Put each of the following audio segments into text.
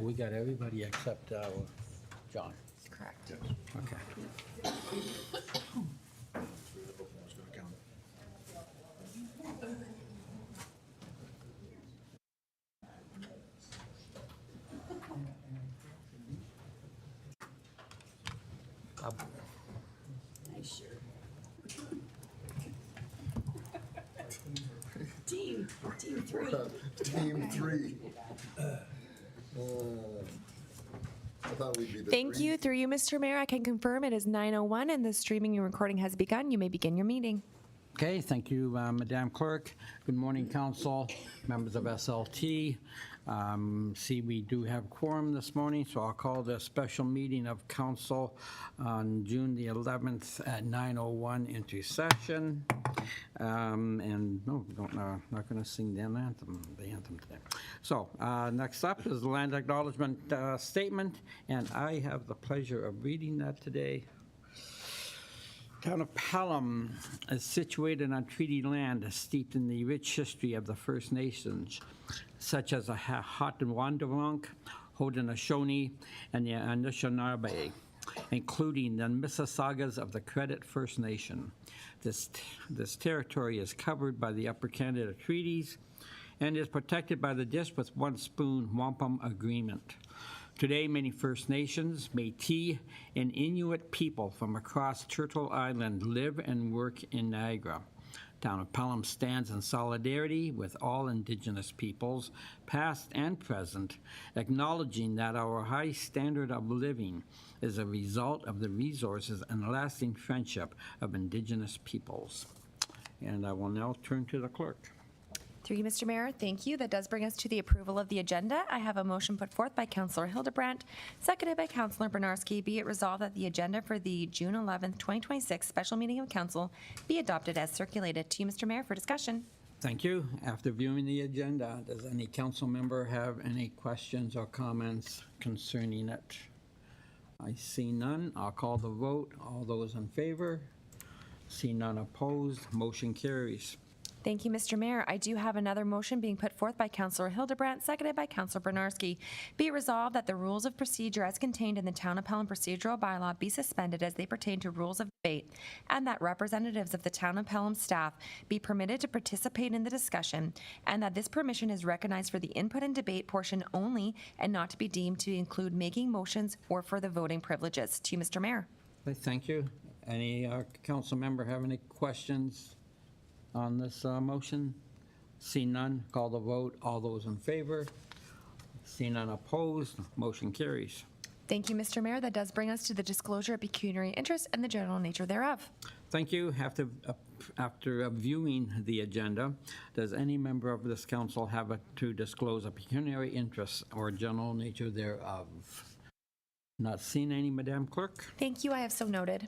We got everybody except John. Correct. Okay. Nice shirt. Team three. Team three. I thought we'd be the Thank three. you. Through you, Mr. Mayor, I can confirm it is 9:01 and the streaming and recording has begun. You may begin your meeting. Okay, thank you, Madam Clerk. Good morning, Council, members of SLT. See, we do have quorum this morning, so I'll call the special meeting of Council on June the 11th at 9:01 into session. And no, we don't, not going to sing the anthem today. So next up is the land acknowledgement statement, and I have the pleasure of reading that today. Town of Pelham is situated on treaty land steeped in the rich history of the First Nations, such as the Haudenosaunee, Haudenosaunee, and the Anishinaabe, including the Mississaugas of the Credit First Nation. This territory is covered by the Upper Canada Treaties and is protected by the Dish with One Spoon Wampum Agreement. Today, many First Nations, Métis, and Inuit people from across Turtle Island live and work in Niagara. Town of Pelham stands in solidarity with all Indigenous peoples, past and present, acknowledging that our high standard of living is a result of the resources and lasting friendship of Indigenous peoples. And I will now turn to the clerk. Through you, Mr. Mayor, thank you. That does bring us to the approval of the agenda. I have a motion put forth by Councillor Hildebrandt, seconded by Councillor Bernarski. Be it resolved that the agenda for the June 11th, 2026 special meeting of Council be adopted as circulated. To you, Mr. Mayor, for discussion. Thank you. After viewing the agenda, does any council member have any questions or comments concerning it? I see none. I'll call the vote. All those in favor? See none opposed. Motion carries. Thank you, Mr. Mayor. I do have another motion being put forth by Councillor Hildebrandt, seconded by Councillor Bernarski. Be it resolved that the rules of procedure as contained in the Town of Pelham procedural bylaw be suspended as they pertain to rules of debate, and that representatives of the Town of Pelham staff be permitted to participate in the discussion, and that this permission is recognized for the input and debate portion only and not to be deemed to include making motions or for the voting privileges. To you, Mr. Mayor. Thank you. Any council member have any questions on this motion? See none, call the vote. All those in favor? See none opposed, motion carries. Thank you, Mr. Mayor. That does bring us to the disclosure of pecuniary interest and the general nature thereof. Thank you. After viewing the agenda, does any member of this council have to disclose a pecuniary interest or general nature thereof? Not seen any, Madam Clerk? Thank you. I have so noted.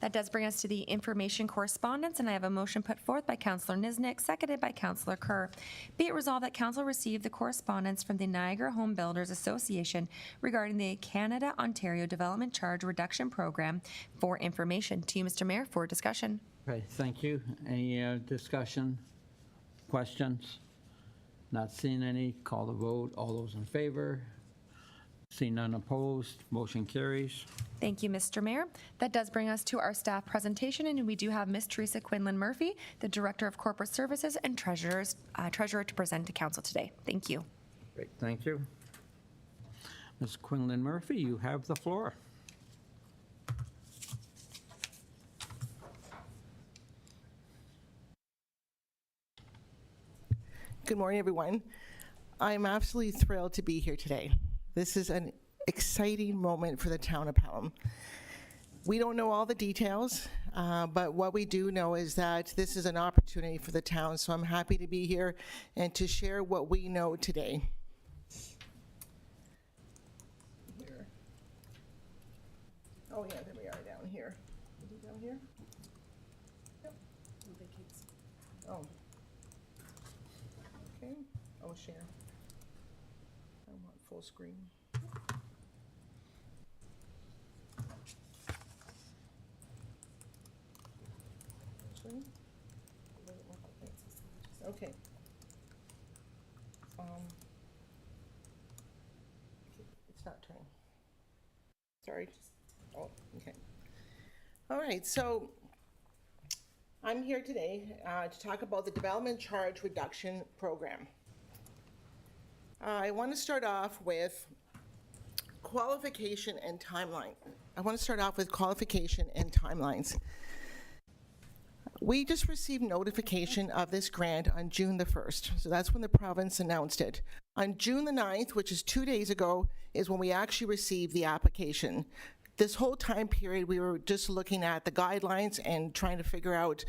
That does bring us to the information correspondence, and I have a motion put forth by Councillor Niznik, seconded by Councillor Kerr. Be it resolved that Council received the correspondence from the Niagara Home Builders Association regarding the Canada-Ontario Development Charge Reduction Program for information. To you, Mr. Mayor, for discussion. Okay, thank you. Any discussion, questions? Not seeing any, call the vote. All those in favor? See none opposed, motion carries. Thank you, Mr. Mayor. That does bring us to our staff presentation, and we do have Ms. Teresa Quinlan Murphy, the Director of Corporate Services and Treasurer, to present to Council today. Thank you. Great, thank you. Ms. Quinlan Murphy, you have the floor. Good morning, everyone. I'm absolutely thrilled to be here today. This is an exciting moment for the town of Pelham. We don't know all the details, but what we do know is that this is an opportunity for the town, so I'm happy to be here and to share what we know today. Here. Oh yeah, there we are down here. Is it down here? Yep. Oh. Okay, I'll share. I want full screen. Okay. It's not turning. Sorry. Oh, okay. All right, so I'm here today to talk about the Development Charge Reduction Program. I want to start off with qualification and timeline. We just received notification of this grant on June the 1st, so that's when the province announced it. On June the 9th, which is 2 days ago, is when we actually received the application. This whole time period, we were just looking at the guidelines and trying to figure out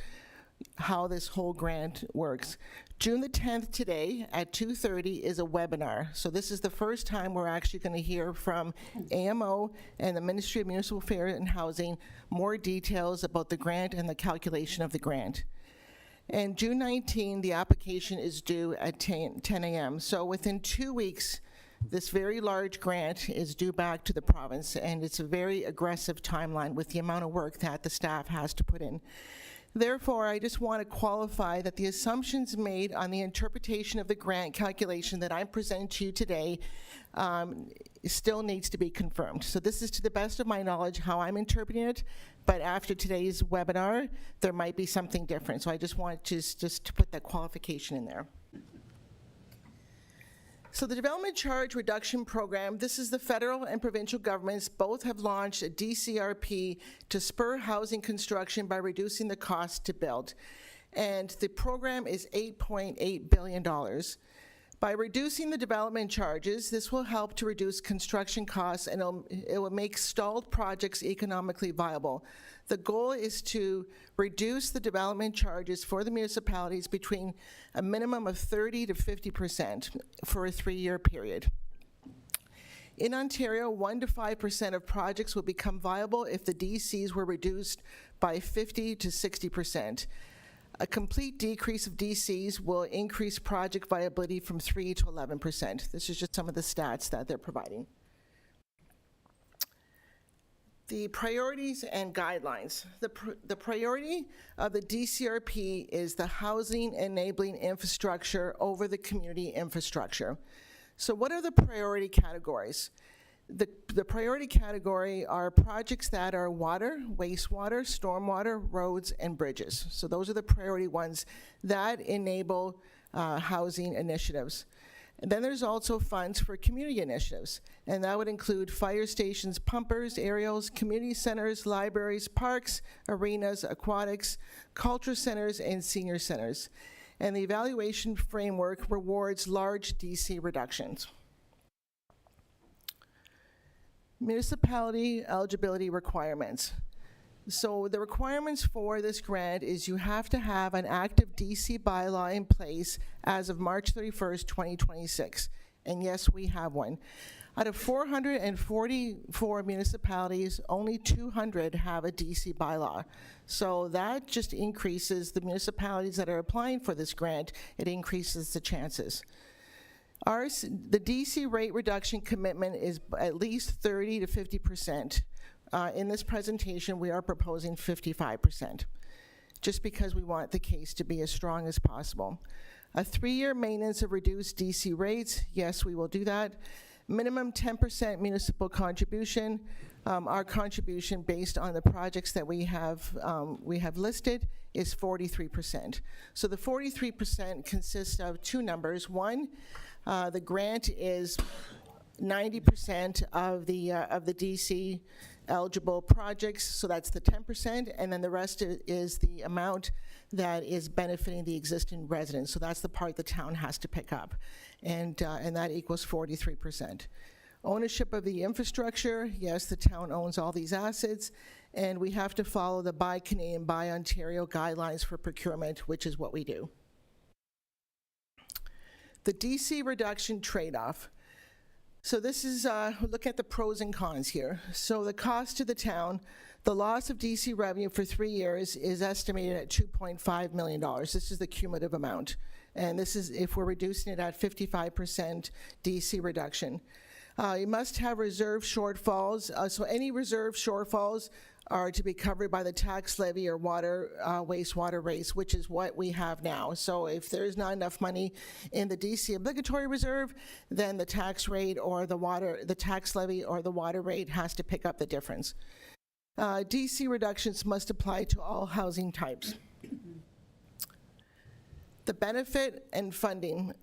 how this whole grant works. June the 10th today at 2:30 is a webinar. So this is the first time we're actually going to hear from AMO and the Ministry of Municipal Affairs and Housing more details about the grant and the calculation of the grant. And June 19, the application is due at 10 a.m. So within 2 weeks, this very large grant is due back to the province, and it's a very aggressive timeline with the amount of work that the staff has to put in. Therefore, I just want to qualify that the assumptions made on the interpretation of the grant calculation that I'm presenting to you today still needs to be confirmed. So this is to the best of my knowledge how I'm interpreting it, but after today's webinar, there might be something different. So I just want just to put that qualification in there. So the Development Charge Reduction Program, this is the federal and provincial governments both have launched a DCRP to spur housing construction by reducing the cost to build. And the program is $8.8 billion. By reducing the development charges, this will help to reduce construction costs and it will make stalled projects economically viable. The goal is to reduce the development charges for the municipalities between a minimum of 30% to 50% for a 3-year period. In Ontario, 1% to 5% of projects will become viable if the DCs were reduced by 50% to 60%. A complete decrease of DCs will increase project viability from 3% to 11%. This is just some of the stats that they're providing. The priorities and guidelines. The priority of the DCRP is the housing enabling infrastructure over the community infrastructure. So what are the priority categories? The priority category are projects that are water, wastewater, stormwater, roads, and bridges. So those are the priority ones that enable housing initiatives. And then there's also funds for community initiatives, and that would include fire stations, pumpers, aerials, community centers, libraries, parks, arenas, aquatics, culture centers, and senior centers. And the evaluation framework rewards large DC reductions. Municipality eligibility requirements. So the requirements for this grant is you have to have an active DC bylaw in place as of March 31st, 2026. And yes, we have one. Out of 444 municipalities, only 200 have a DC bylaw. So that just increases the municipalities that are applying for this grant, it increases the chances. The DC rate reduction commitment is at least 30% to 50%. In this presentation, we are proposing 55%, just because we want the case to be as strong as possible. A 3-year maintenance of reduced DC rates, yes, we will do that. Minimum 10% municipal contribution. Our contribution based on the projects that we have listed is 43%. So the 43% consists of two numbers. One, the grant is 90% of the DC eligible projects, so that's the 10%, and then the rest is the amount that is benefiting the existing residents. So that's the part the town has to pick up, and that equals 43%. Ownership of the infrastructure, yes, the town owns all these assets, and we have to follow the Buy Canadian, Buy Ontario guidelines for procurement, which is what we do. The DC reduction trade-off. So this is, look at the pros and cons here. So the cost to the town, the loss of DC revenue for 3 years is estimated at $2.5 million. This is the cumulative amount. And this is if we're reducing it at 55% DC reduction. You must have reserve shortfalls. So any reserve shortfalls are to be covered by the tax levy or water, wastewater rates, which is what we have now. So if there's not enough money in the DC obligatory reserve, then the tax rate or the tax levy or the water rate has to pick up the difference. DC reductions must apply to all housing types. The benefit and funding,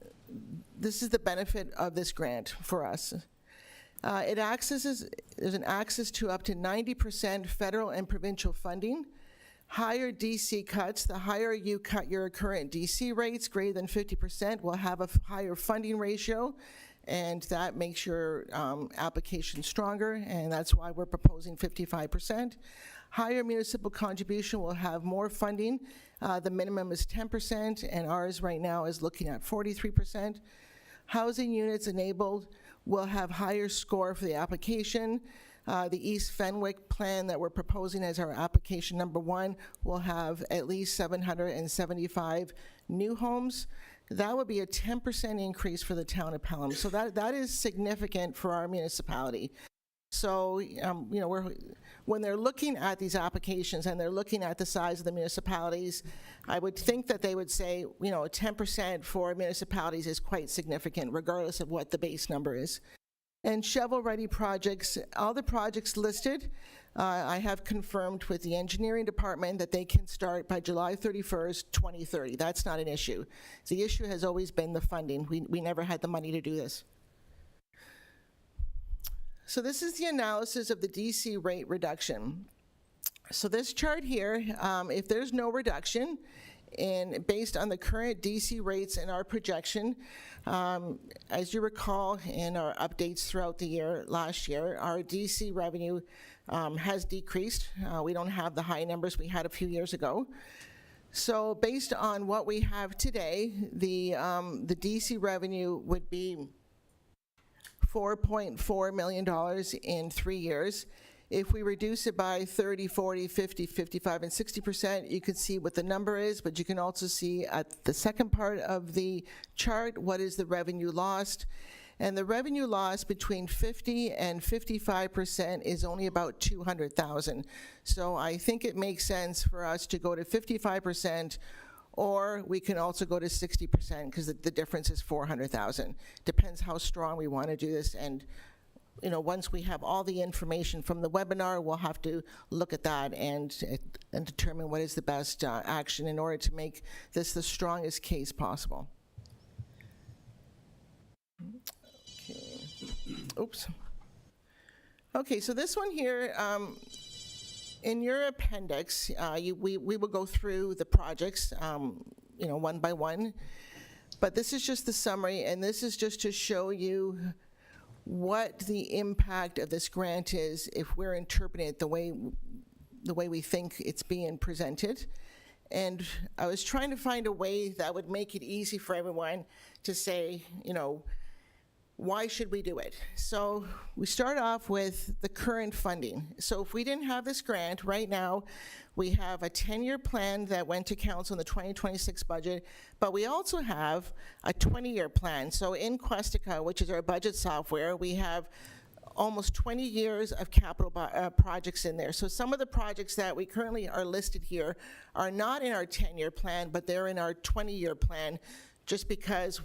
this is the benefit of this grant for us. There's an access to up to 90% federal and provincial funding. Higher DC cuts, the higher you cut your current DC rates, greater than 50%, will have a higher funding ratio, and that makes your application stronger, and that's why we're proposing 55%. Higher municipal contribution will have more funding. The minimum is 10%, and ours right now is looking at 43%. Housing units enabled will have higher score for the application. The East Fenwick plan that we're proposing as our application number 1 will have at least 775 new homes. That would be a 10% increase for the town of Pelham. So that is significant for our municipality. So, when they're looking at these applications and they're looking at the size of the municipalities, I would think that they would say, 10% for municipalities is quite significant, regardless of what the base number is. And shovel-ready projects, all the projects listed, I have confirmed with the engineering department that they can start by July 31st, 2030. That's not an issue. The issue has always been the funding. We never had the money to do this. So this is the analysis of the DC rate reduction. So this chart here, if there's no reduction, and based on the current DC rates and our projection, as you recall in our updates throughout the year, last year, our DC revenue has decreased. We don't have the high numbers we had a few years ago. So based on what we have today, the DC revenue would be $4.4 million in 3 years. If we reduce it by 30, 40, 50, 55, and 60%, you can see what the number is, but you can also see at the second part of the chart what is the revenue lost. And the revenue loss between 50 and 55% is only about $200,000. So I think it makes sense for us to go to 55%, or we can also go to 60% because the difference is $400,000. Depends how strong we want to do this, and once we have all the information from the webinar, we'll have to look at that and determine what is the best action in order to make this the strongest case possible. Okay. Oops. Okay, so this one here, in your appendix, we will go through the projects, one by one. But this is just the summary, and this is just to show you what the impact of this grant is if we're interpreting it the way we think it's being presented. And I was trying to find a way that would make it easy for everyone to say, why should we do it? So we start off with the current funding. So if we didn't have this grant, right now we have a 10-year plan that went to council in the 2026 budget, but we also have a 20-year plan. So in Questica, which is our budget software, we have almost 20 years of capital projects in there. So some of the projects that we currently are listed here are not in our 10-year plan, but they're in our 20-year plan, just because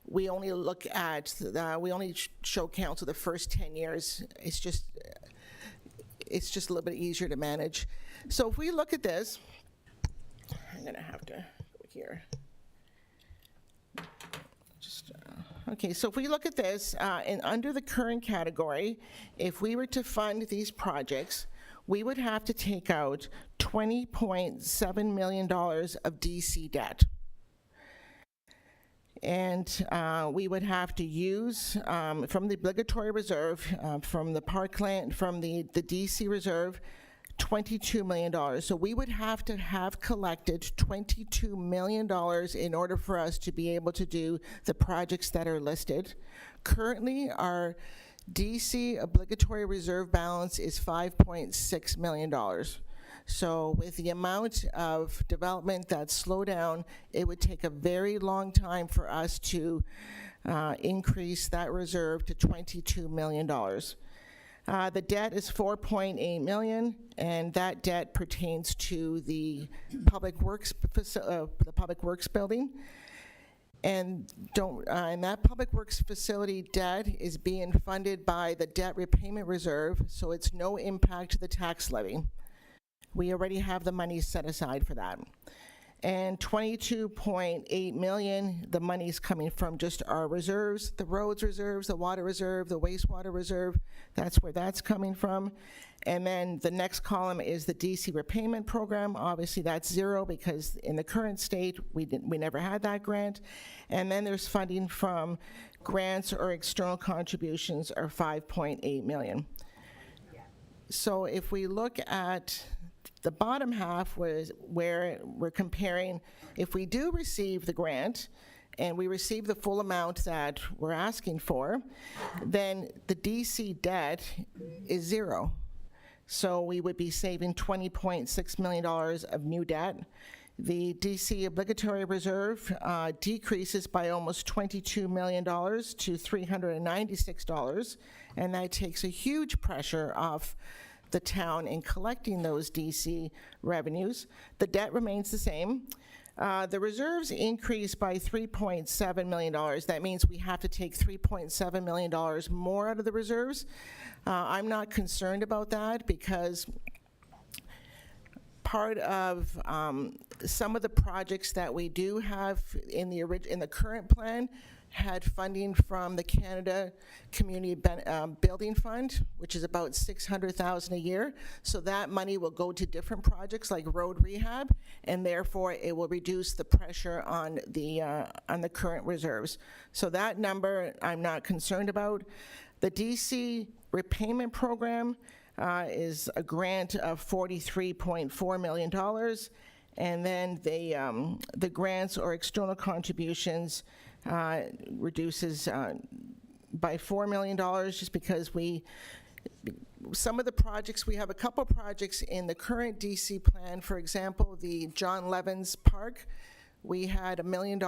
we only look at, we only show council the first 10 years. It's just a little bit easier to manage. So if we look at this, I'm gonna have to go here. Okay, so if we look at this, and under the current category, if we were to fund these projects, we would have to take out $20.7 million of DC debt. And we would have to use from the obligatory reserve, from the parkland, from the DC reserve, $22 million. So we would have to have collected $22 million in order for us to be able to do the projects that are listed. Currently, our DC obligatory reserve balance is $5.6 million. So with the amount of development that's slowed down, it would take a very long time for us to increase that reserve to $22 million. The debt is $4.8 million, and that debt pertains to the public works building. And that public works facility debt is being funded by the debt repayment reserve, so it's no impact to the tax levy. We already have the money set aside for that. And $22.8 million, the money's coming from just our reserves, the roads reserves, the water reserve, the wastewater reserve. That's where that's coming from. And then the next column is the DC repayment program. Obviously, that's zero because in the current state, we never had that grant. And then there's funding from grants or external contributions are $5.8 million. So if we look at the bottom half was where we're comparing, if we do receive the grant and we receive the full amount that we're asking for, then the DC debt is zero. So we would be saving $20.6 million of new debt. The DC obligatory reserve decreases by almost $22 million to $396, and that takes a huge pressure off the town in collecting those DC revenues. The debt remains the same. The reserves increase by $3.7 million. That means we have to take $3.7 million more out of the reserves. I'm not concerned about that because part of some of the projects that we do have in the current plan had funding from the Canada Community Building Fund, which is about $600,000 a year. So that money will go to different projects like road rehab, and therefore it will reduce the pressure on the current reserves. So that number I'm not concerned about. The DC repayment program is a grant of $43.4 million, and then the grants or external contributions reduces by $4 million just because some of the projects, we have a couple projects in the current DC plan. For example, the John Levins Park, we had $1 million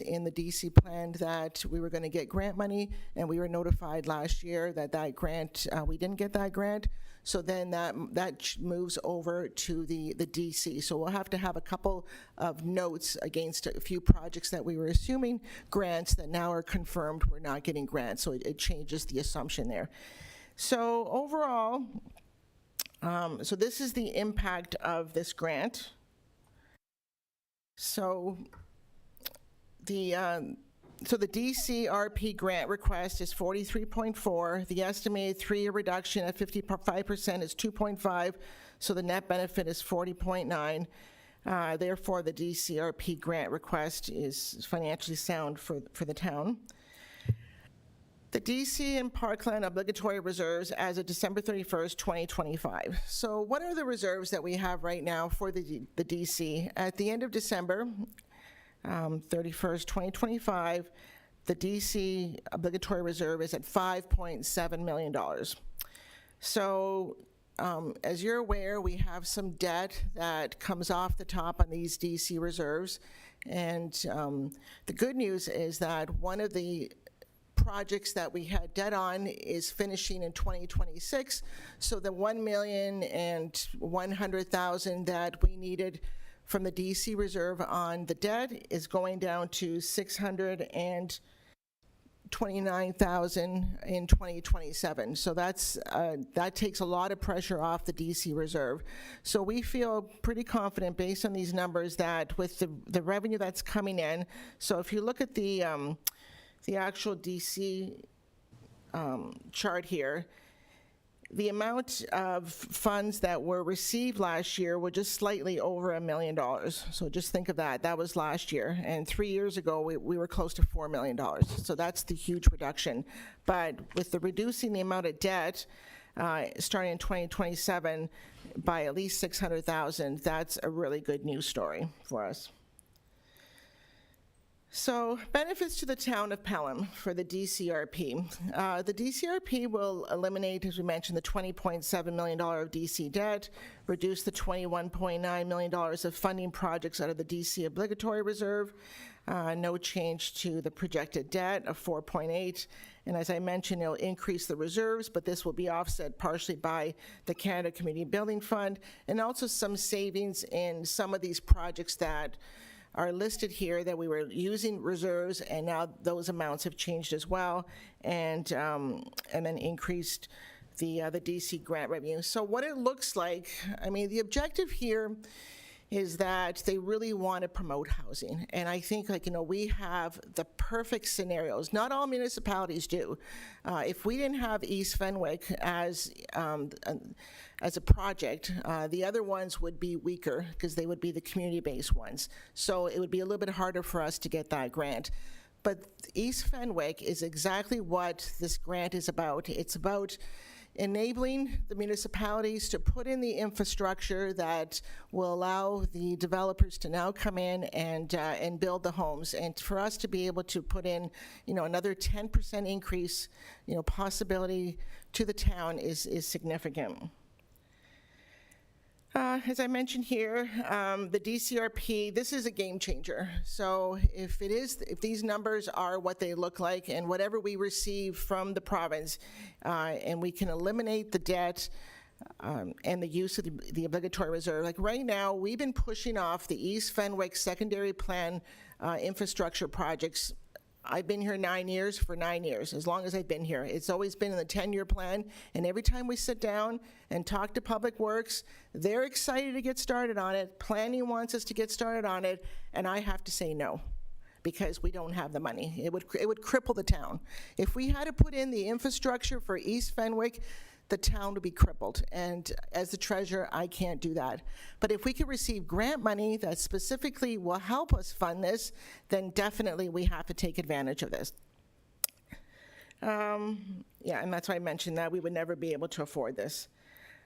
in the DC plan that we were going to get grant money, and we were notified last year that grant, we didn't get that grant. So then that moves over to the DC. So we'll have to have a couple of notes against a few projects that we were assuming grants that now are confirmed we're not getting grants. So it changes the assumption there. So overall, so this is the impact of this grant. So the DCRP grant request is 43.4. The estimated 3-year reduction at 55% is 2.5. So the net benefit is 40.9. Therefore, the DCRP grant request is financially sound for the town. The DC and Parkland obligatory reserves as of December 31st, 2025. So what are the reserves that we have right now for the DC? At the end of December 31st, 2025, the DC obligatory reserve is at $5.7 million. So as you're aware, we have some debt that comes off the top on these DC reserves. And the good news is that one of the projects that we had debt on is finishing in 2026. So the $1,100,000 that we needed from the DC reserve on the debt is going down to $629,000 in 2027. So that takes a lot of pressure off the DC reserve. So we feel pretty confident based on these numbers that with the revenue that's coming in, so if you look at the actual DC chart here, the amount of funds that were received last year were just slightly over $1 million. So just think of that. That was last year. And 3 years ago, we were close to $4 million. So that's the huge reduction. But with the reducing the amount of debt starting in 2027 by at least $600,000, that's a really good news story for us. So benefits to the town of Pelham for the DCRP. The DCRP will eliminate, as we mentioned, the $20.7 million of DC debt, reduce the $21.9 million of funding projects out of the DC obligatory reserve. No change to the projected debt of 4.8. And as I mentioned, it'll increase the reserves, but this will be offset partially by the Canada Community Building Fund, and also some savings in some of these projects that are listed here that we were using reserves, and now those amounts have changed as well, and then increased the DC grant revenue. So what it looks like, I mean, the objective here is that they really want to promote housing. And I think, we have the perfect scenarios. Not all municipalities do. If we didn't have East Fenwick as a project, the other ones would be weaker because they would be the community-based ones. So it would be a little bit harder for us to get that grant. But East Fenwick is exactly what this grant is about. It's about enabling the municipalities to put in the infrastructure that will allow the developers to now come in and build the homes, and for us to be able to put in, another 10% increase, possibility to the town is significant. As I mentioned here, the DCRP, this is a game changer. So if these numbers are what they look like, and whatever we receive from the province, and we can eliminate the debt and the use of the obligatory reserve. Like right now, we've been pushing off the East Fenwick secondary plan infrastructure projects. I've been here 9 years, for 9 years, as long as I've been here. It's always been in the 10-year plan, and every time we sit down and talk to Public Works, they're excited to get started on it. Planning wants us to get started on it, and I have to say no, because we don't have the money. It would cripple the town. If we had to put in the infrastructure for East Fenwick, the town would be crippled. And as the treasurer, I can't do that. But if we could receive grant money that specifically will help us fund this, then definitely we have to take advantage of this. Yeah, and that's why I mentioned that we would never be able to afford this.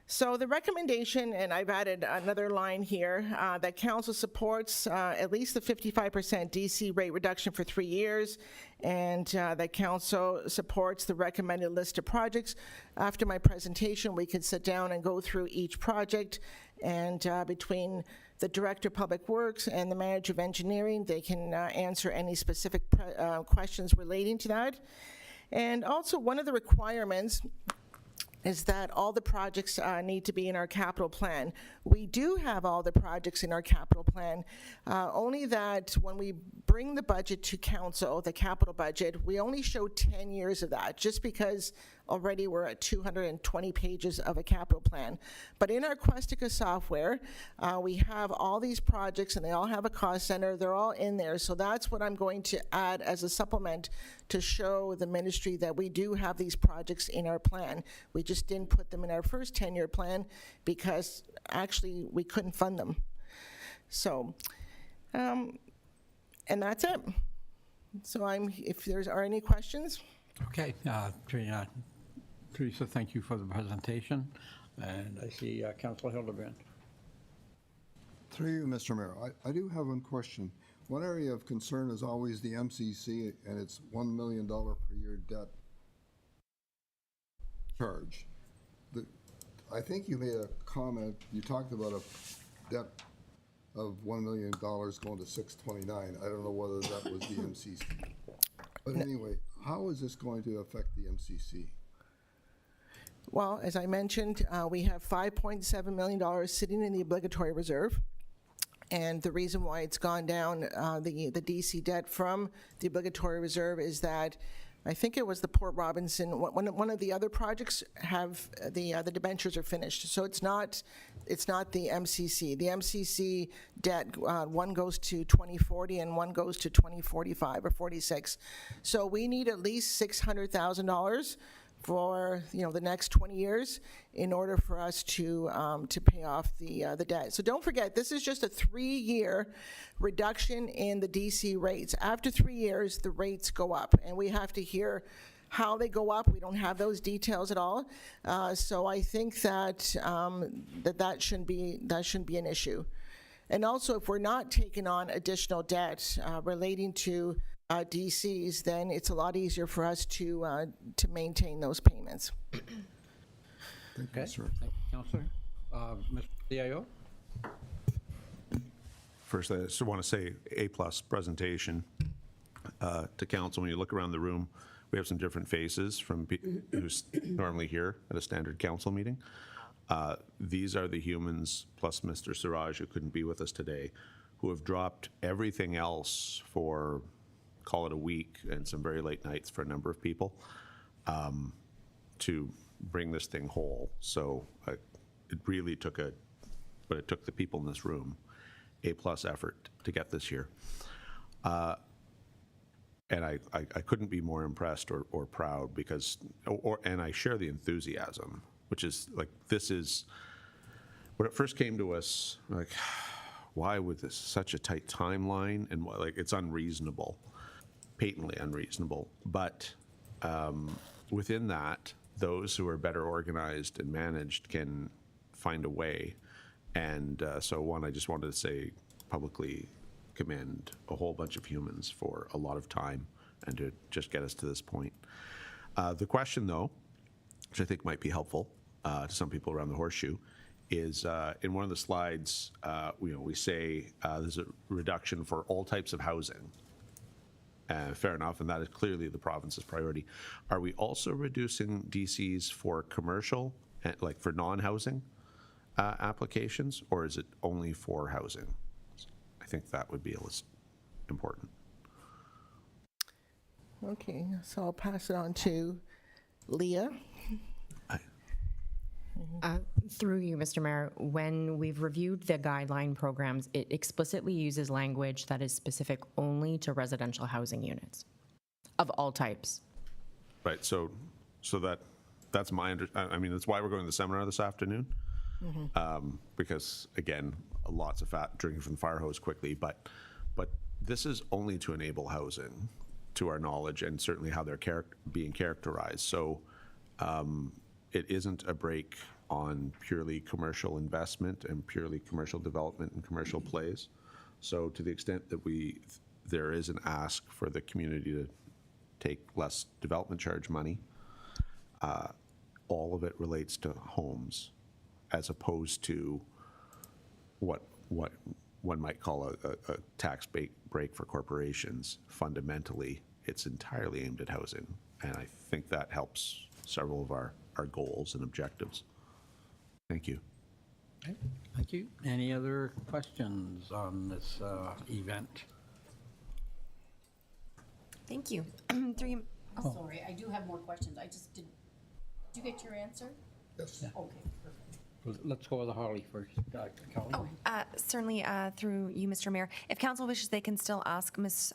So the recommendation, and I've added another line here, that council supports at least the 55% DC rate reduction for 3 years, and that council supports the recommended list of projects. After my presentation, we could sit down and go through each project, and between the Director of Public Works and the Manager of Engineering, they can answer any specific questions relating to that. And also, one of the requirements is that all the projects need to be in our capital plan. We do have all the projects in our capital plan, only that when we bring the budget to council, the capital budget, we only show 10 years of that, just because already we're at 220 pages of a capital plan. But in our Questica software, we have all these projects, and they all have a cost center. They're all in there. So that's what I'm going to add as a supplement to show the ministry that we do have these projects in our plan. We just didn't put them in our first 10-year plan because actually we couldn't fund them. So, and that's it. So if there are any questions. Okay, Teresa, thank you for the presentation. And I see Councilor Hildebrand. Through you, Mr. Mayor, I do have one question. One area of concern is always the MCC and its $1 million per year debt charge. I think you made a comment, you talked about a debt of $1 million going to 629. I don't know whether that was the MCC. But anyway, how is this going to affect the MCC? Well, as I mentioned, we have $5.7 million sitting in the obligatory reserve. And the reason why it's gone down, the DC debt from the obligatory reserve, is that I think it was the Port Robinson, one of the other projects have, the debentures are finished. So it's not the MCC. The MCC debt, one goes to 2040 and one goes to 2045 or 46. So we need at least $600,000 for the next 20 years in order for us to pay off the debt. So don't forget, this is just a 3-year reduction in the DC rates. After 3 years, the rates go up, and we have to hear how they go up. We don't have those details at all. So I think that that shouldn't be an issue. And also, if we're not taking on additional debt relating to DCs, then it's a lot easier for us to maintain those payments. Thank you, Okay, sir. thank you, Councilor. Mr. CIO? First, I just want to say A-plus presentation to council. When you look around the room, we have some different faces from who's normally here at a standard council meeting. These are the humans, plus Mr. Siraj, who couldn't be with us today, who have dropped everything else for, call it a week, and some very late nights for a number of people, to bring this thing whole. So it really took but it took the people in this room A-plus effort to get this here. And I couldn't be more impressed or proud because, and I share the enthusiasm, which is like, this is, when it first came to us, like, why would this, such a tight timeline? And like, it's unreasonable, patently unreasonable. But within that, those who are better organized and managed can find a way. And so one, I just wanted to say publicly, commend a whole bunch of humans for a lot of time and to just get us to this point. The question, though, which I think might be helpful to some people around the horseshoe, is in one of the slides, we say there's a reduction for all types of housing. Fair enough, and that is clearly the province's priority. Are we also reducing DCs for commercial, like for non-housing applications, or is it only for housing? I think that would be important. Okay, so I'll pass it on to Leah. Through you, Mr. Mayor, when we've reviewed the guideline programs, it explicitly uses language that is specific only to residential housing units of all types. Right, so that's my I mean, that's why we're going to the seminar this afternoon. Because again, lots of fat drinking from the fire hose quickly, but this is only to enable housing, to our knowledge, and certainly how they're being characterized. So it isn't a break on purely commercial investment and purely commercial development and commercial plays. So to the extent that there is an ask for the community to take less development charge money, all of it relates to homes, as opposed to what one might call a tax break for corporations. Fundamentally, it's entirely aimed at housing, and I think that helps several of our goals and objectives. Thank you. Okay, thank you. Any other questions on this event? Thank you. Oh, sorry, I do have more questions. I just did you get your answer? Yes. Okay, perfect. Let's go with the Harley first. Kelly? Certainly, through you, Mr. Mayor. If council wishes, they can still ask Ms.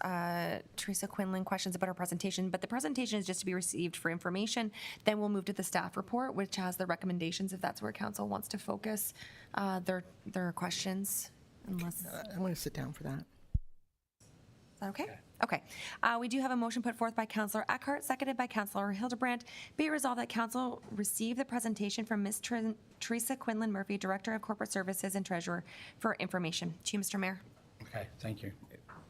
Teresa Quinlan questions about our presentation, but the presentation is just to be received for information. Then we'll move to the staff report, which has the recommendations, if that's where council wants to focus their questions. Unless, I'm going to sit down for that. okay? Okay. We do have a motion put forth by Councillor Eckhart, seconded by Councillor Hildebrandt. Be it resolved that council receive the presentation from Ms. Teresa Quinlan Murphy, Director of Corporate Services and Treasurer, for information. To you, Mr. Mayor. Okay, thank you.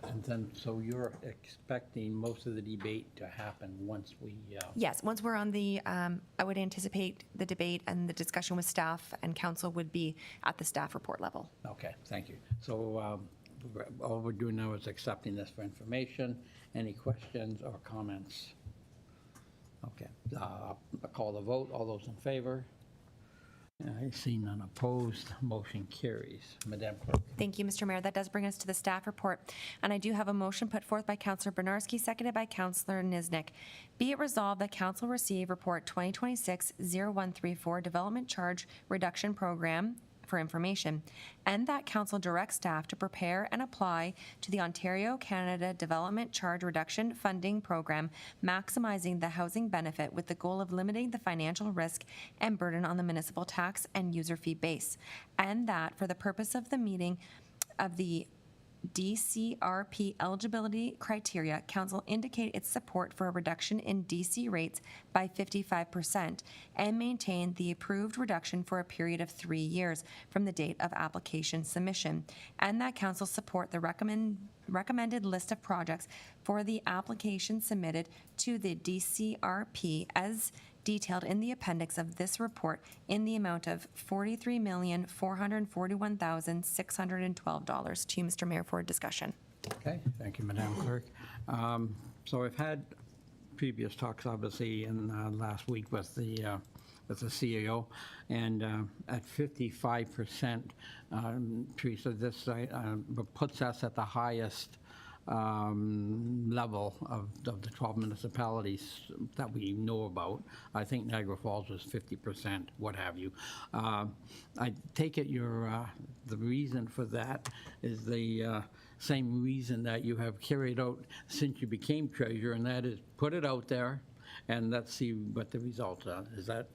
And then, so you're expecting most of the debate to happen once we... Yes, once we're on the, I would anticipate the debate and the discussion with staff and council would be at the staff report level. Okay, thank you. So all we're doing now is accepting this for information. Any questions or comments? Okay, I'll call the vote. All those in favor? I see none opposed. Motion carries. Madam Clerk. Thank you, Mr. Mayor. That does bring us to the staff report. And I do have a motion put forth by Councillor Bernarski, seconded by Councillor Niznik. Be it resolved that council receive report 2026-0134 Development Charge Reduction Program for information, and that council directs staff to prepare and apply to the Ontario Canada Development Charge Reduction Funding Program, maximizing the housing benefit with the goal of limiting the financial risk and burden on the municipal tax and user fee base, and that for the purpose of the meeting of the DCRP eligibility criteria, council indicate its support for a reduction in DC rates by 55% and maintain the approved reduction for a period of 3 years from the date of application submission, and that council support the recommended list of projects for the application submitted to the DCRP as detailed in the appendix of this report in the amount of $43,441,612. To you, Mr. Mayor, for discussion. Okay, thank you, Madam Clerk. So we've had previous talks, obviously, in last week with the CAO, and at 55%, Teresa, this puts us at the highest level of the 12 municipalities that we know about. I think Niagara Falls was 50%, what have you. I take it the reason for that is the same reason that you have carried out since you became treasurer, and that is put it out there and let's see what the results are. Is that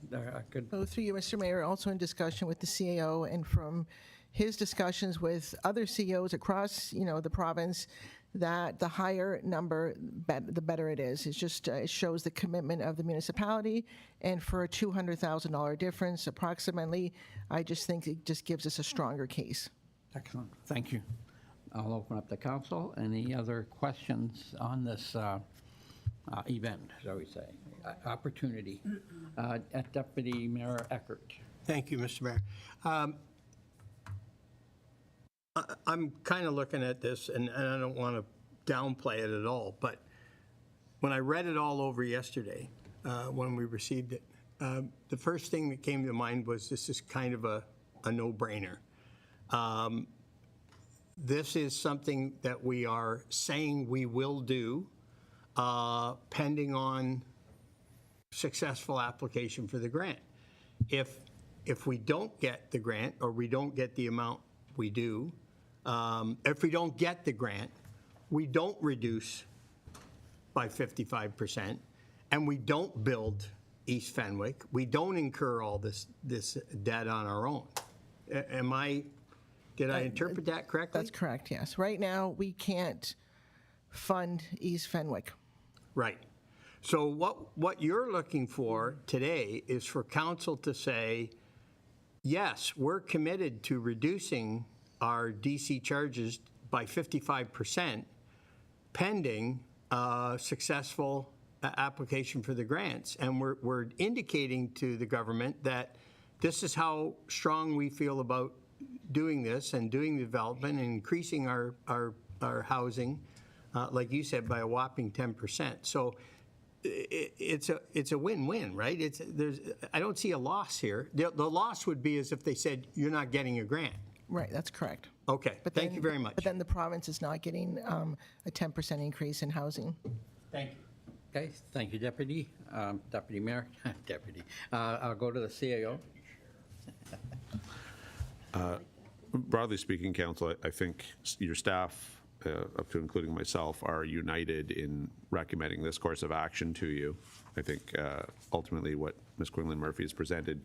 good? So through you, Mr. Mayor, also in discussion with the CAO and from his discussions with other CEOs across, the province, that the higher number, the better it is. It's just, it shows the commitment of the municipality, and for a $200,000 difference approximately, I just think it just gives us a stronger case. Excellent, thank you. I'll open up the council. Any other questions on this event, shall we say, opportunity? Deputy Mayor Eckert. Thank you, Mr. Mayor. I'm kind of looking at this, and I don't want to downplay it at all, but when I read it all over yesterday, when we received it, the first thing that came to mind was this is kind of a no-brainer. This is something that we are saying we will do pending on successful application for the grant. If we don't get the grant, or we don't get the amount we do, if we don't get the grant, we don't reduce by 55%, and we don't build East Fenwick, we don't incur all this debt on our own. Did I interpret that correctly? That's correct, yes. Right now, we can't fund East Fenwick. Right. So what you're looking for today is for council to say, yes, we're committed to reducing our DC charges by 55% pending successful application for the grants. And we're indicating to the government that this is how strong we feel about doing this and doing the development and increasing our housing, like you said, by a whopping 10%. So it's a win-win, right? I don't see a loss here. The loss would be as if they said, you're not getting a grant. Right, that's correct. Okay, thank you very much. But then the province is not getting a 10% increase in housing. Thank you. Okay, thank you, Deputy. Deputy Mayor, Deputy. I'll go to the CAO. Broadly speaking, Council, I think your staff, up to including myself, are united in recommending this course of action to you. I think ultimately what Ms. Quinlan Murphy has presented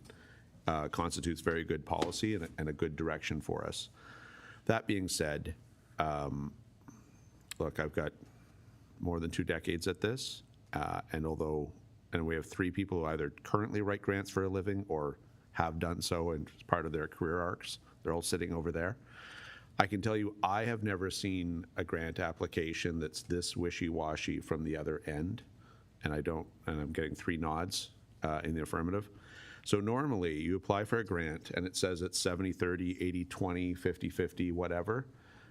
constitutes very good policy and a good direction for us. That being said, look, I've got more than 2 decades at this, and we have 3 people who either currently write grants for a living or have done so and as part of their career arcs. They're all sitting over there. I can tell you, I have never seen a grant application that's this wishy-washy from the other end, and I'm getting 3 nods in the affirmative. So normally, you apply for a grant, and it says it's 70-30, 80-20, 50-50, whatever.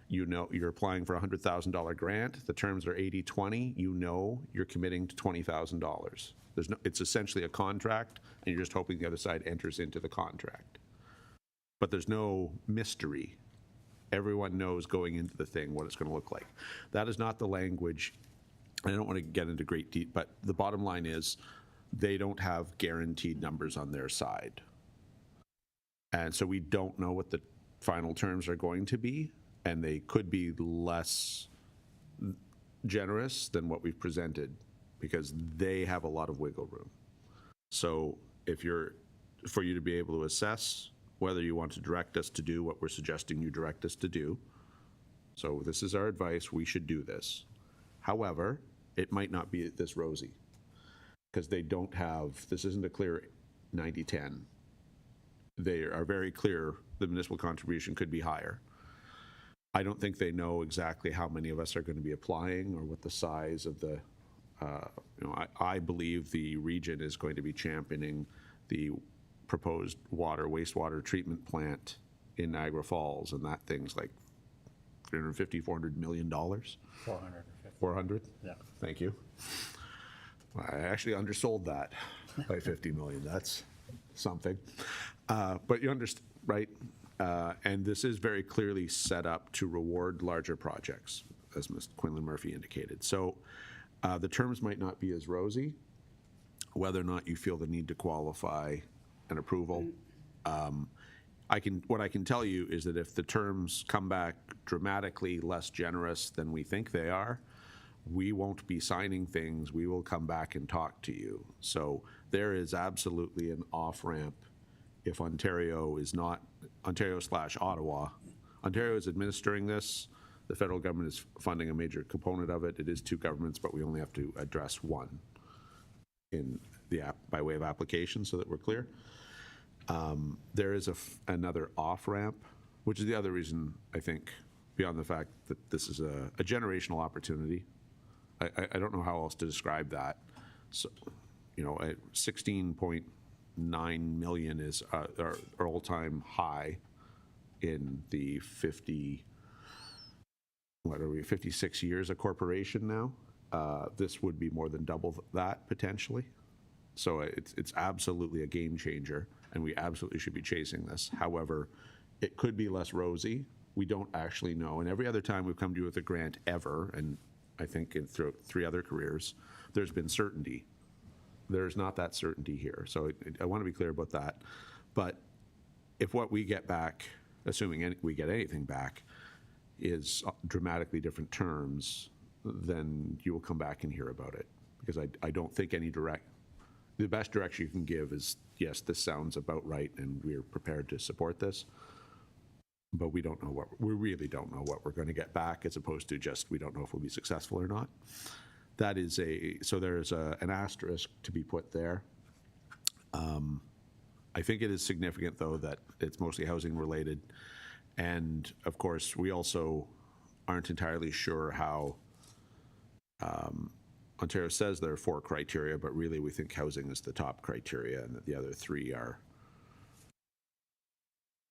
You know you're applying for a $100,000 grant. The terms are 80-20. You know you're committing to $20,000. It's essentially a contract, and you're just hoping the other side enters into the contract. But there's no mystery. Everyone knows going into the thing what it's going to look like. That is not the language. I don't want to get into great detail, but the bottom line is they don't have guaranteed numbers on their side. And so we don't know what the final terms are going to be, and they could be less generous than what we've presented because they have a lot of wiggle room. So for you to be able to assess whether you want to direct us to do what we're suggesting you direct us to do. So this is our advice, we should do this. However, it might not be this rosy because this isn't a clear 90-10. They are very clear the municipal contribution could be higher. I don't think they know exactly how many of us are going to be applying or what the size of the I believe the region is going to be championing the proposed wastewater treatment plant in Niagara Falls, and that thing's like $350, $400 million. 400? Yeah. Thank you. I actually undersold that by 50 million. That's something. But you understand, right? And this is very clearly set up to reward larger projects, as Ms. Quinlan Murphy indicated. So the terms might not be as rosy, whether or not you feel the need to qualify an approval. What I can tell you is that if the terms come back dramatically less generous than we think they are, we won't be signing things. We will come back and talk to you. So there is absolutely an off-ramp if Ontario is not, Ontario/Ottawa. Ontario is administering this. The federal government is funding a major component of it. It is two governments, but we only have to address one in the by way of application, so that we're clear. There is another off-ramp, which is the other reason, I think, beyond the fact that this is a generational opportunity. I don't know how else to describe that. So, 16.9 million is our all-time high in the 56 years of corporation now. This would be more than double that potentially. So it's absolutely a game changer, and we absolutely should be chasing this. However, it could be less rosy. We don't actually know. And every other time we've come to you with a grant ever, and I think through 3 other careers, there's been certainty. There's not that certainty here. So I want to be clear about that. But if what we get back, assuming we get anything back, is dramatically different terms, then you will come back and hear about it. Because I don't think the best direction you can give is, yes, this sounds about right and we're prepared to support this. But we really don't know what we're going to get back, as opposed to just, we don't know if we'll be successful or not. That is so there's an asterisk to be put there. I think it is significant, though, that it's mostly housing related. And of course, we also aren't entirely sure how Ontario says there are 4 criteria, but really we think housing is the top criteria and that the other 3 are,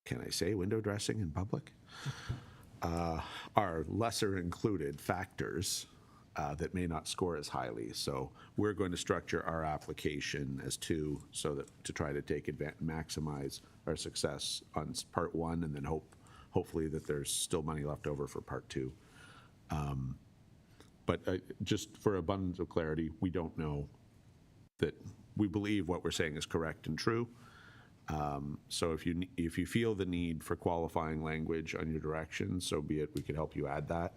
can I say window dressing in public? Are lesser included factors that may not score as highly. So we're going to structure our application as 2, so that to try to maximize our success on part 1, and then hopefully that there's still money left over for part 2. But just for abundance of clarity, we don't know that we believe what we're saying is correct and true. So if you feel the need for qualifying language on your direction, so be it. We could help you add that.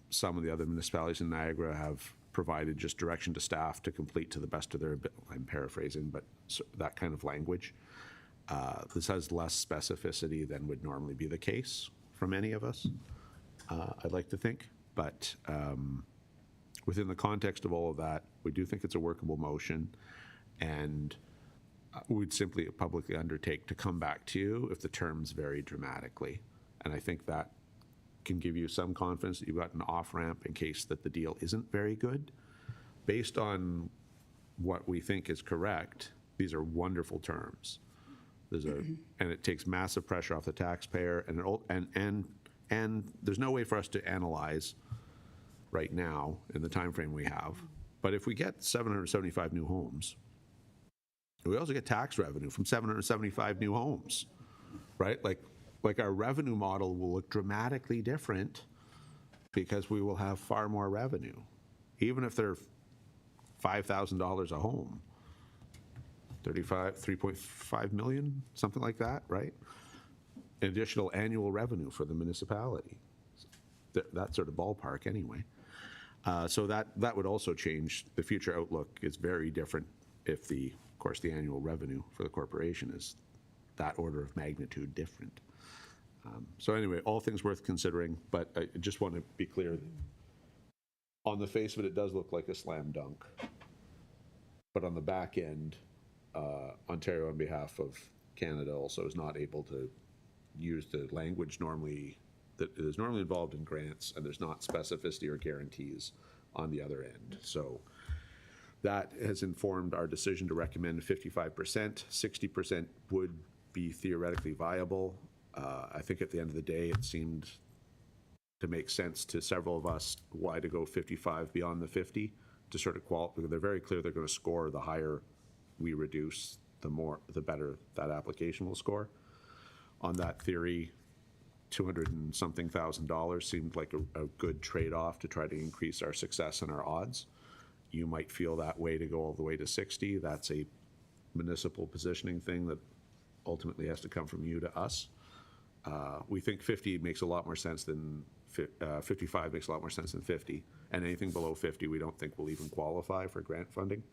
Some of the other municipalities in Niagara have provided just direction to staff to complete to the best of their ability. I'm paraphrasing, but that kind of language. This has less specificity than would normally be the case from any of us, I'd like to think. But within the context of all of that, we do think it's a workable motion, and we'd simply publicly undertake to come back to you if the terms vary dramatically. And I think that can give you some confidence that you've got an off-ramp in case that the deal isn't very good. Based on what we think is correct, these are wonderful terms. And it takes massive pressure off the taxpayer, and there's no way for us to analyze right now in the time frame we have. But if we get 775 new homes, we also get tax revenue from 775 new homes, right? Like our revenue model will look dramatically different because we will have far more revenue, even if they're $5,000 a home. 3.5 million, something like that, right? Additional annual revenue for the municipality. That sort of ballpark anyway. So that would also change. The future outlook is very different if of course, the annual revenue for the corporation is that order of magnitude different. So anyway, all things worth considering, but I just want to be clear. On the face of it, it does look like a slam dunk. But on the back end, Ontario, on behalf of Canada, also is not able to use the language that is normally involved in grants, and there's not specificity or guarantees on the other end. So that has informed our decision to recommend 55%. 60% would be theoretically viable. I think at the end of the day, it seemed to make sense to several of us why to go 55 beyond the 50 to sort of because they're very clear they're going to score. The higher we reduce, the better that application will score. On that theory, $200 and something thousand seemed like a good trade-off to try to increase our success and our odds. You might feel that way to go all the way to 60. That's a municipal positioning thing that ultimately has to come from you to us. We think 50 makes a lot more sense than 55 makes a lot more sense than 50, and anything below 50 we don't think will even qualify for grant funding.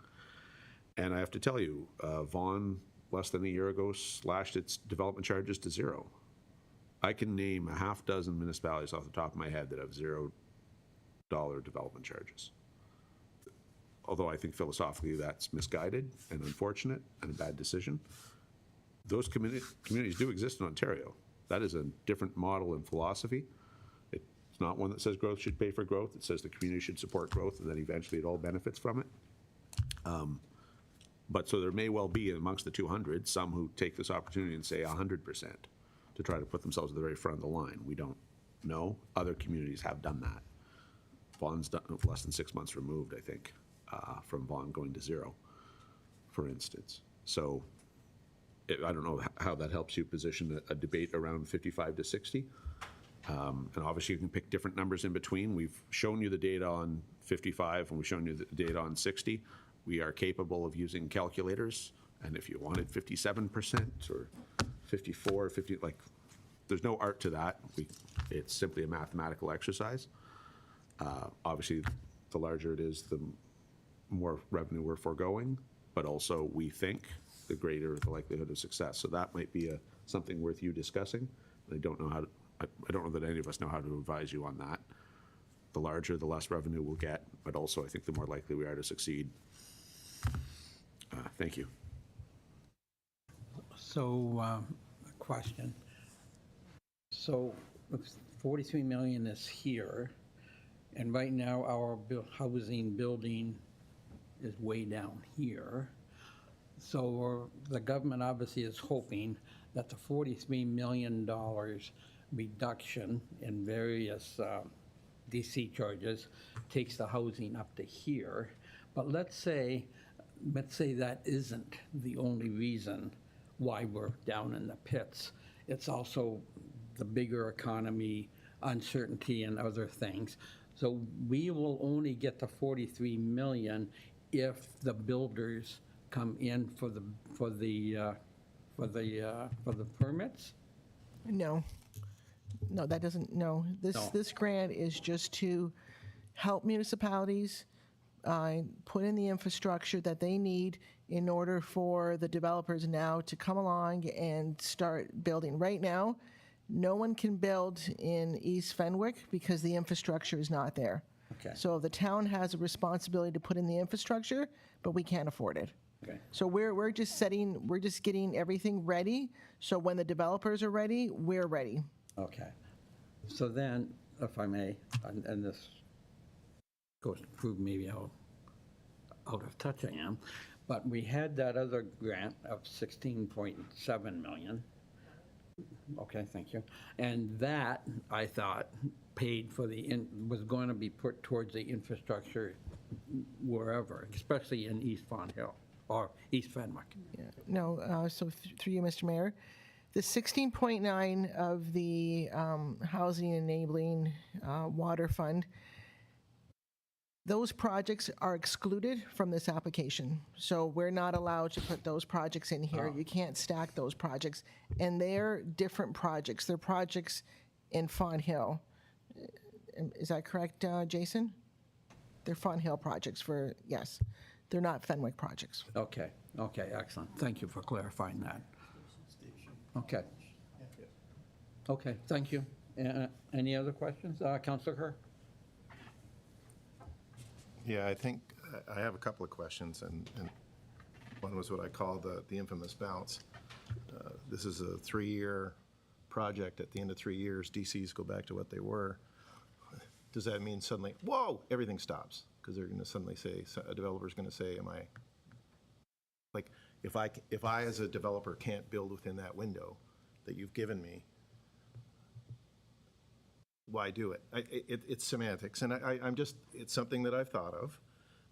And I have to tell you, Vaughan, less than a year ago, slashed its development charges to zero. I can name a half dozen municipalities off the top of my head that have $0 development charges. Although I think philosophically that's misguided and unfortunate and a bad decision. Those communities do exist in Ontario. That is a different model and philosophy. It's not one that says growth should pay for growth. It says the community should support growth, and then eventually it all benefits from it. But so there may well be amongst the 200 some who take this opportunity and say 100% to try to put themselves at the very front of the line. We don't know. Other communities have done that. Vaughan's done less than 6 months removed, I think, from Vaughan going to zero, for instance. So I don't know how that helps you position a debate around 55 to 60. And obviously you can pick different numbers in between. We've shown you the data on 55 and we've shown you the data on 60. We are capable of using calculators. And if you wanted 57% or 54, 50, like, there's no art to that. It's simply a mathematical exercise. Obviously, the larger it is, the more revenue we're foregoing, but also we think the greater the likelihood of success. So that might be something worth you discussing. I don't know that any of us know how to advise you on that. The larger, the less revenue we'll get, but also I think the more likely we are to succeed. Thank you. So, a question. So, 43 million is here, and right now our housing building is way down here. So the government obviously is hoping that the $43 million reduction in various DC charges takes the housing up to here. But let's say that isn't the only reason why we're down in the pits. It's also the bigger economy, uncertainty, and other things. So we will only get the 43 million if the builders come in for the permits. No, that doesn't, no. This grant is just to help municipalities put in the infrastructure that they need in order for the developers now to come along and start building. Right now, no one can build in East Fenwick because the infrastructure is not there. Okay. So the town has a responsibility to put in the infrastructure, but we can't afford it. Okay. So we're just getting everything ready. So when the developers are ready, we're ready. Okay. So then, if I may, and this goes to prove maybe how out of touch I am, but we had that other grant of 16.7 million. Okay, thank you. And that, I thought, paid for was going to be put towards the infrastructure wherever, especially in East Fawn Hill or East Fenwick. Yeah. No, so through you, Mr. Mayor, the 16.9 of the Housing Enabling Water Fund, those projects are excluded from this application. So we're not allowed to put those projects in here. You can't stack those projects. And they're different projects. They're projects in Fawn Hill. Is that correct, Jason? They're Fawn Hill projects yes. They're not Fenwick projects. Okay, excellent. Thank you for clarifying that. Okay. Okay, thank you. Any other questions? Councilor Kerr? Yeah, I think I have a couple of questions, and one was what I call the infamous bounce. This is a 3-year project. At the end of 3 years, DCs go back to what they were. does that mean suddenly, whoa, everything stops? Because they're going to suddenly say, a developer's going to say, like, if I as a developer can't build within that window that you've given me, why do it? It's semantics, and I'm just, it's something that I've thought of.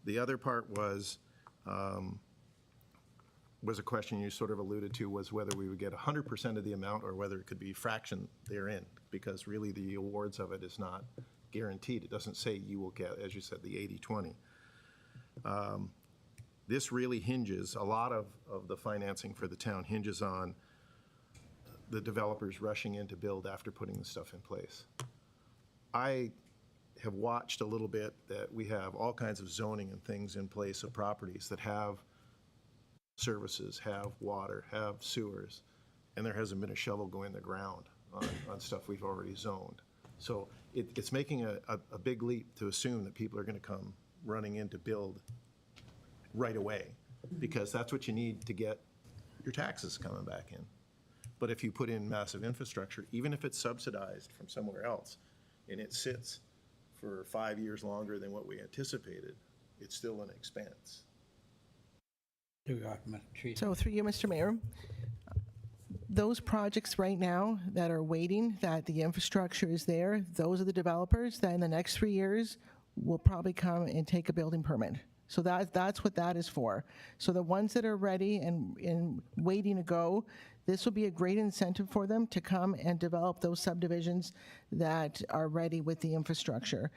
The other part was a question you sort of alluded to, was whether we would get 100% of the amount or whether it could be fraction therein, because really the awards of it is not guaranteed. It doesn't say you will get, as you said, the 80-20. This really hinges, a lot of the financing for the town hinges on the developers rushing in to build after putting the stuff in place. I have watched a little bit that we have all kinds of zoning and things in place of properties that have services, have water, have sewers, and there hasn't been a shovel go in the ground on stuff we've already zoned. So it's making a big leap to assume that people are going to come running in to build right away, because that's what you need to get your taxes coming back in. But if you put in massive infrastructure, even if it's subsidized from somewhere else, and it sits for 5 years longer than what we anticipated, it's still an expense. So through you, Mr. Mayor, those projects right now that are waiting, that the infrastructure is there, those are the developers that in the next 3 years will probably come and take a building permit. So that's what that is for. So the ones that are ready and waiting to go, this will be a great incentive for them to come and develop those subdivisions that are ready with the infrastructure.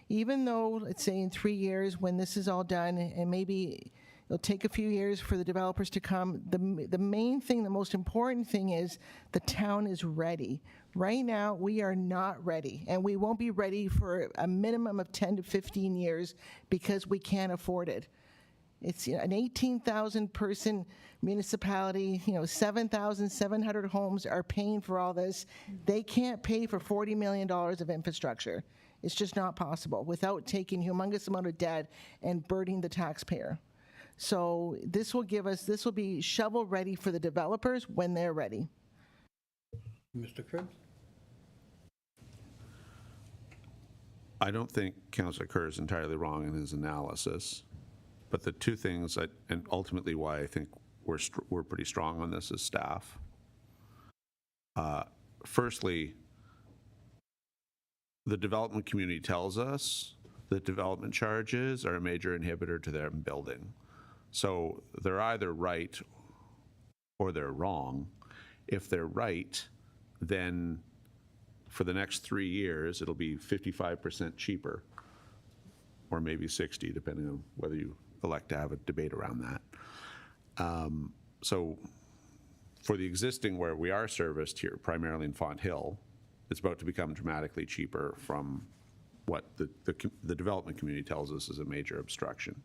Even though, let's say in 3 years, when this is all done, and maybe it'll take a few years for the developers to come, the main thing, the most important thing is the town is ready. Right now, we are not ready, and we won't be ready for a minimum of 10 to 15 years because we can't afford it. It's an 18,000 person municipality, 7,700 homes are paying for all this. They can't pay for $40 million of infrastructure. It's just not possible without taking humongous amount of debt and burdening the taxpayer. So this will be shovel ready for the developers when they're ready. Mr. Cribbs? I don't think Councillor Kerr is entirely wrong in his analysis, but the two things, and ultimately why I think we're pretty strong on this as staff. Firstly, the development community tells us that development charges are a major inhibitor to their building. So they're either right or they're wrong. If they're right, then for the next 3 years, it'll be 55% cheaper, or maybe 60, depending on whether you elect to have a debate around that. So for the existing, where we are serviced here, primarily in Font Hill, it's about to become dramatically cheaper from what the development community tells us is a major obstruction.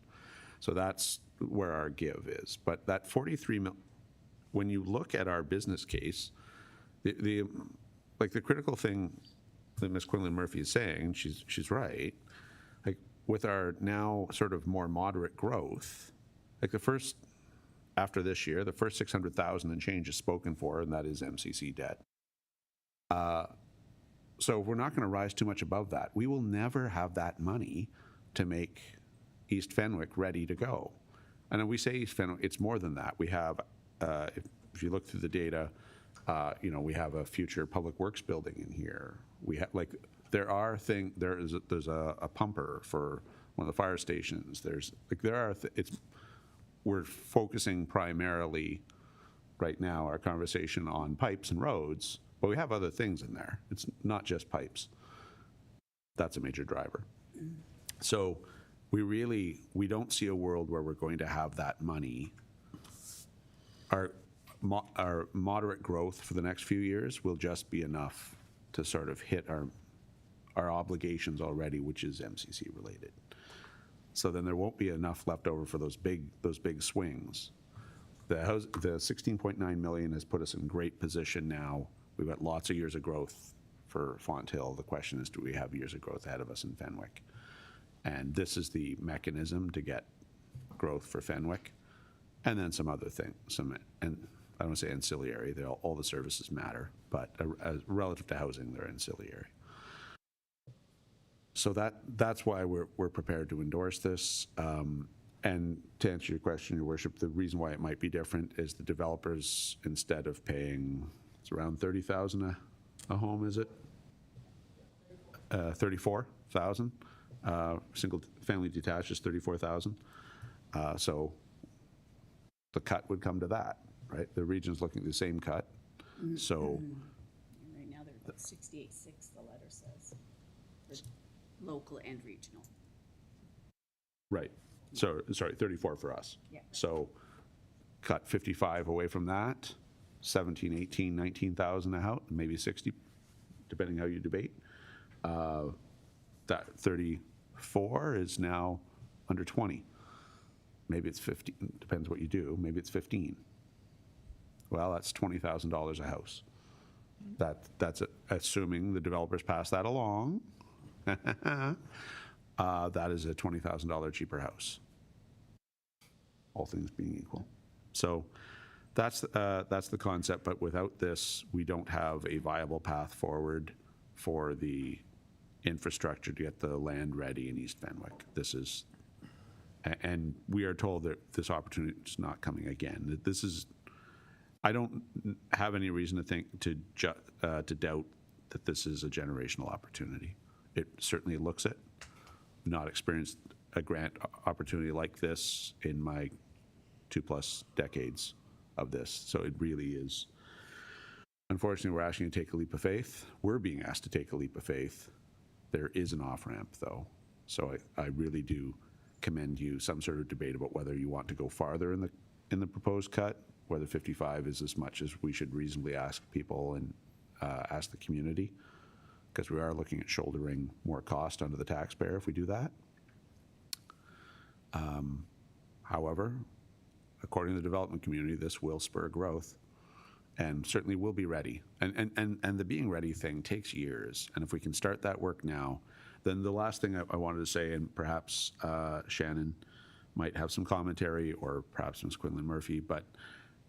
So that's where our give is. But that 43 mil, when you look at our business case, the critical thing that Ms. Quinlan Murphy is saying, she's right, like with our now sort of more moderate growth, like after this year, the first 600,000 and change is spoken for, and that is MCC debt. So we're not going to rise too much above that. We will never have that money to make East Fenwick ready to go. And when we say East Fenwick, it's more than that. We have, if you look through the data, we have a future public works building in here. We have there's a pumper for one of the fire stations. We're focusing primarily right now our conversation on pipes and roads, but we have other things in there. It's not just pipes. That's a major driver. So we don't see a world where we're going to have that money. Our moderate growth for the next few years will just be enough to sort of hit our obligations already, which is MCC related. So then there won't be enough left over for those big swings. The 16.9 million has put us in great position now. We've got lots of years of growth for Font Hill. The question is, do we have years of growth ahead of us in Fenwick? And this is the mechanism to get growth for Fenwick. And then some other things, and I don't want to say ancillary, all the services matter, but relative to housing, they're ancillary. So that's why we're prepared to endorse this. And to answer your question, Your Worship, the reason why it might be different is the developers, instead of paying, it's around 30,000 a home, is it? 34,000. Single family detached is 34,000. So the cut would come to that, right? The region's looking at the same cut. So Right now, they're about 68.6, the letter says, for local and regional. right. So, sorry, 34 for us. Yeah. So cut 55 away from that, 17, 18, 19,000 a house, maybe 60, depending how you debate. That 34 is now under 20. Maybe it's 15, depends what you do. Maybe it's 15. Well, that's $20,000 a house. That's assuming the developers pass that along. That is a $20,000 cheaper house, all things being equal. So that's the concept, but without this, we don't have a viable path forward for the infrastructure to get the land ready in East Fenwick. This is, and we are told that this opportunity is not coming again. This is, I don't have any reason to think, to doubt that this is a generational opportunity. It certainly looks it. Not experienced a grant opportunity like this in my 2+ decades of this. So it really is, unfortunately, we're asking you to take a leap of faith. We're being asked to take a leap of faith. There is an off-ramp, though. So I really do commend you some sort of debate about whether you want to go farther in the proposed cut, whether 55 is as much as we should reasonably ask people and ask the community, because we are looking at shouldering more cost onto the taxpayer if we do that. However, according to the development community, this will spur growth and certainly will be ready. And the being ready thing takes years. And if we can start that work now, then the last thing I wanted to say, and perhaps Shannon might have some commentary, or perhaps Ms. Quinlan Murphy, but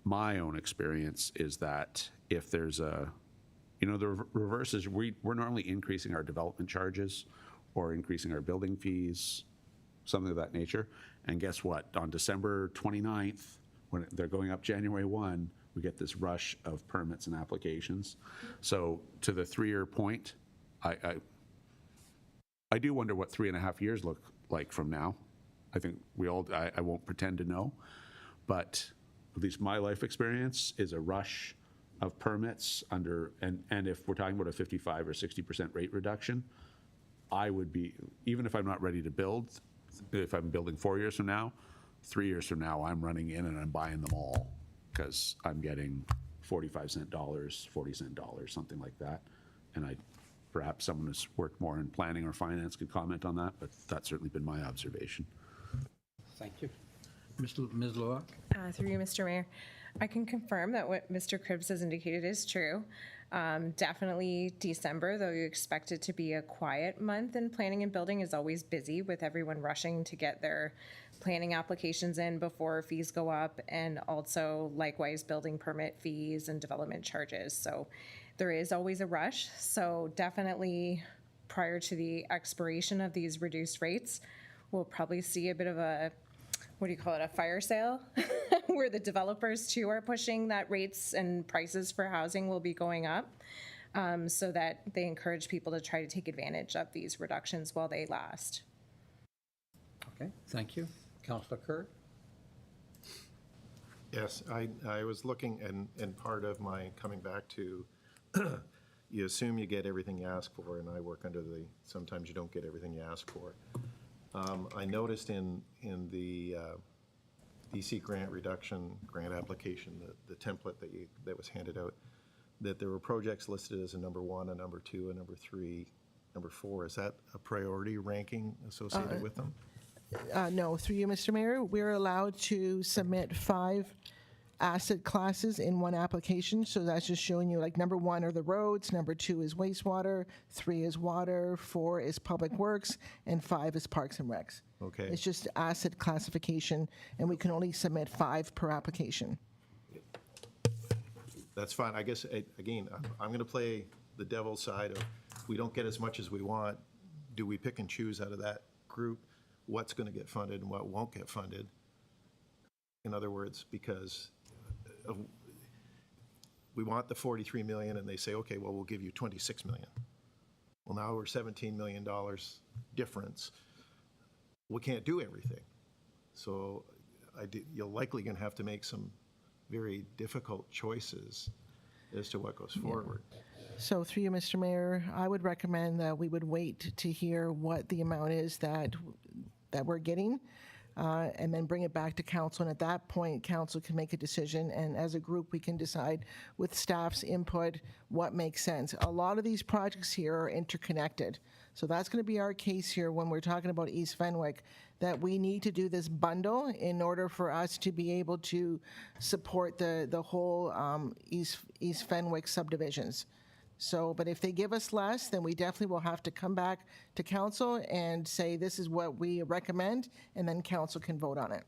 my own experience is that if there's the reverse is we're normally increasing our development charges or increasing our building fees, something of that nature. And guess what? On December 29th, when they're going up January 1, we get this rush of permits and applications. So to the 3-year point, I do wonder what 3.5 years look like from now. I think I won't pretend to know, but at least my life experience is a rush of permits and if we're talking about a 55 or 60% rate reduction, I would be, even if I'm not ready to build, if I'm building 4 years from now, 3 years from now, I'm running in and I'm buying them all because I'm getting 45-cent dollars, 40-cent dollars, something like that. And perhaps someone who's worked more in planning or finance could comment on that, but that's certainly been my observation. Thank you. Ms. Luak? Through you, Mr. Mayor. I can confirm that what Mr. Cribbs has indicated is true. Definitely December, though you expect it to be a quiet month in planning and building, is always busy with everyone rushing to get their planning applications in before fees go up, and also likewise building permit fees and development charges. So there is always a rush. So definitely prior to the expiration of these reduced rates, we'll probably see a bit of a, what do you call it, a fire sale, where the developers too are pushing that rates and prices for housing will be going up, so that they encourage people to try to take advantage of these reductions while they last. Okay, thank you. Councillor Kerr? Yes, I was looking, and part of my coming back to, you assume you get everything you ask for, and I work under sometimes you don't get everything you ask for. I noticed in the DC grant application, the template that was handed out, that there were projects listed as a number 1, a number 2, a number 3, number 4. Is that a priority ranking associated with them? No, through you, Mr. Mayor, we're allowed to submit 5 asset classes in one application. So that's just showing you, like, number 1 are the roads, number 2 is wastewater, 3 is water, 4 is public works, and 5 is parks and recs. Okay. It's just asset classification, and we can only submit 5 per application. That's fine. I guess, again, I'm going to play the devil's side of, we don't get as much as we want, do we pick and choose out of that group what's going to get funded and what won't get funded? In other words, because we want the 43 million and they say, okay, well, we'll give you 26 million. Well, now we're $17 million difference. We can't do everything. So you're likely going to have to make some very difficult choices as to what goes forward. So through you, Mr. Mayor, I would recommend that we would wait to hear what the amount is that we're getting, and then bring it back to council. And at that point, council can make a decision, and as a group, we can decide with staff's input what makes sense. A lot of these projects here are interconnected. So that's going to be our case here when we're talking about East Fenwick, that we need to do this bundle in order for us to be able to support the whole East Fenwick subdivisions. So, but if they give us less, then we definitely will have to come back to council and say this is what we recommend, and then council can vote on it.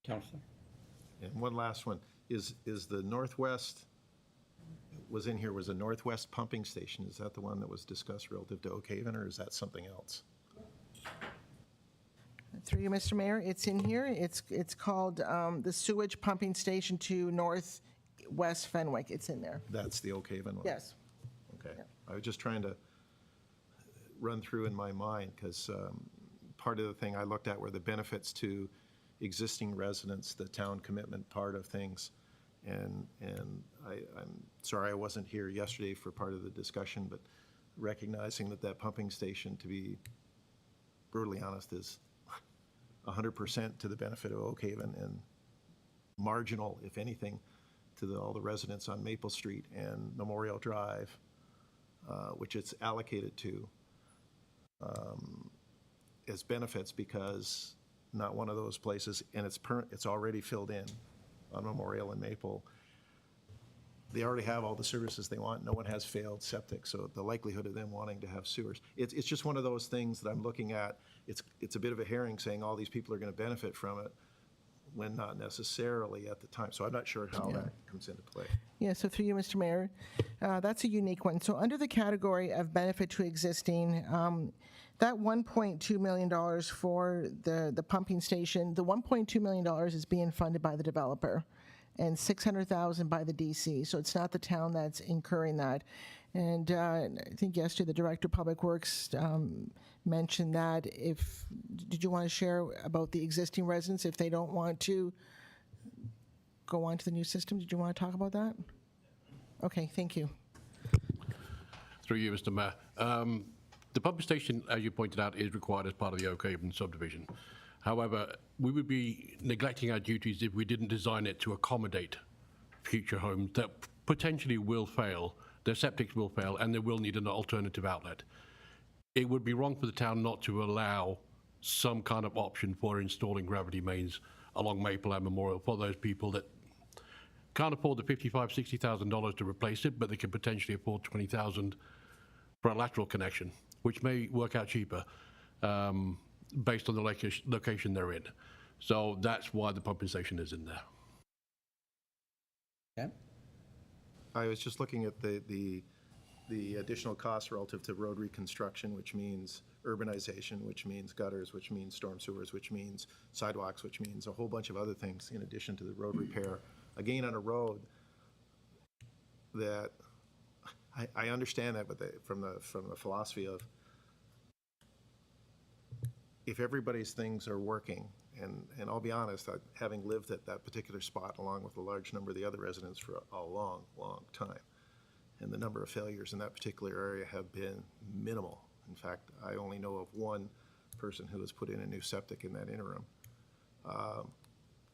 Counselor? And one last one, is the Northwest, was in here, was a Northwest pumping station, is that the one that was discussed relative to Oak Haven, or is that something else? Through you, Mr. Mayor, it's in here. It's called the sewage pumping station to Northwest Fenwick. It's in there. That's the Oak Haven one? Yes. Okay. I was just trying to run through in my mind, because part of the thing I looked at were the benefits to existing residents, the town commitment part of things. And I'm sorry I wasn't here yesterday for part of the discussion, but recognizing that pumping station, to be brutally honest, is 100% to the benefit of Oak Haven and marginal, if anything, to all the residents on Maple Street and Memorial Drive, which it's allocated to as benefits, because not one of those places, and it's already filled in on Memorial and Maple. They already have all the services they want. No one has failed septic, so the likelihood of them wanting to have sewers. It's just one of those things that I'm looking at. It's a bit of a herring saying all these people are going to benefit from it when not necessarily at the time. So I'm not sure how that comes into play. Yeah, so through you, Mr. Mayor, that's a unique one. So under the category of benefit to existing, that $1.2 million for the pumping station, the $1.2 million is being funded by the developer, and $600,000 by the DC. So it's not the town that's incurring that. And I think yesterday the Director of Public Works mentioned that did you want to share about the existing residents if they don't want to go on to the new system? Did you want to talk about that? Okay, thank you. Through you, Mr. Mayor. The pumping station, as you pointed out, is required as part of the Oak Haven subdivision. However, we would be neglecting our duties if we didn't design it to accommodate future homes that potentially will fail, their septics will fail, and they will need an alternative outlet. It would be wrong for the town not to allow some kind of option for installing gravity mains along Maple and Memorial for those people that can't afford the $55,000, $60,000 to replace it, but they can potentially afford $20,000 for a lateral connection, which may work out cheaper based on the location they're in. So that's why the pumping station is in there. Okay. I was just looking at the additional costs relative to road reconstruction, which means urbanization, which means gutters, which means storm sewers, which means sidewalks, which means a whole bunch of other things in addition to the road repair. Again, on a road that I understand that, but from the philosophy of if everybody's things are working, and I'll be honest, having lived at that particular spot along with a large number of the other residents for a long, long time, and the number of failures in that particular area have been minimal. In fact, I only know of one person who has put in a new septic in that interim.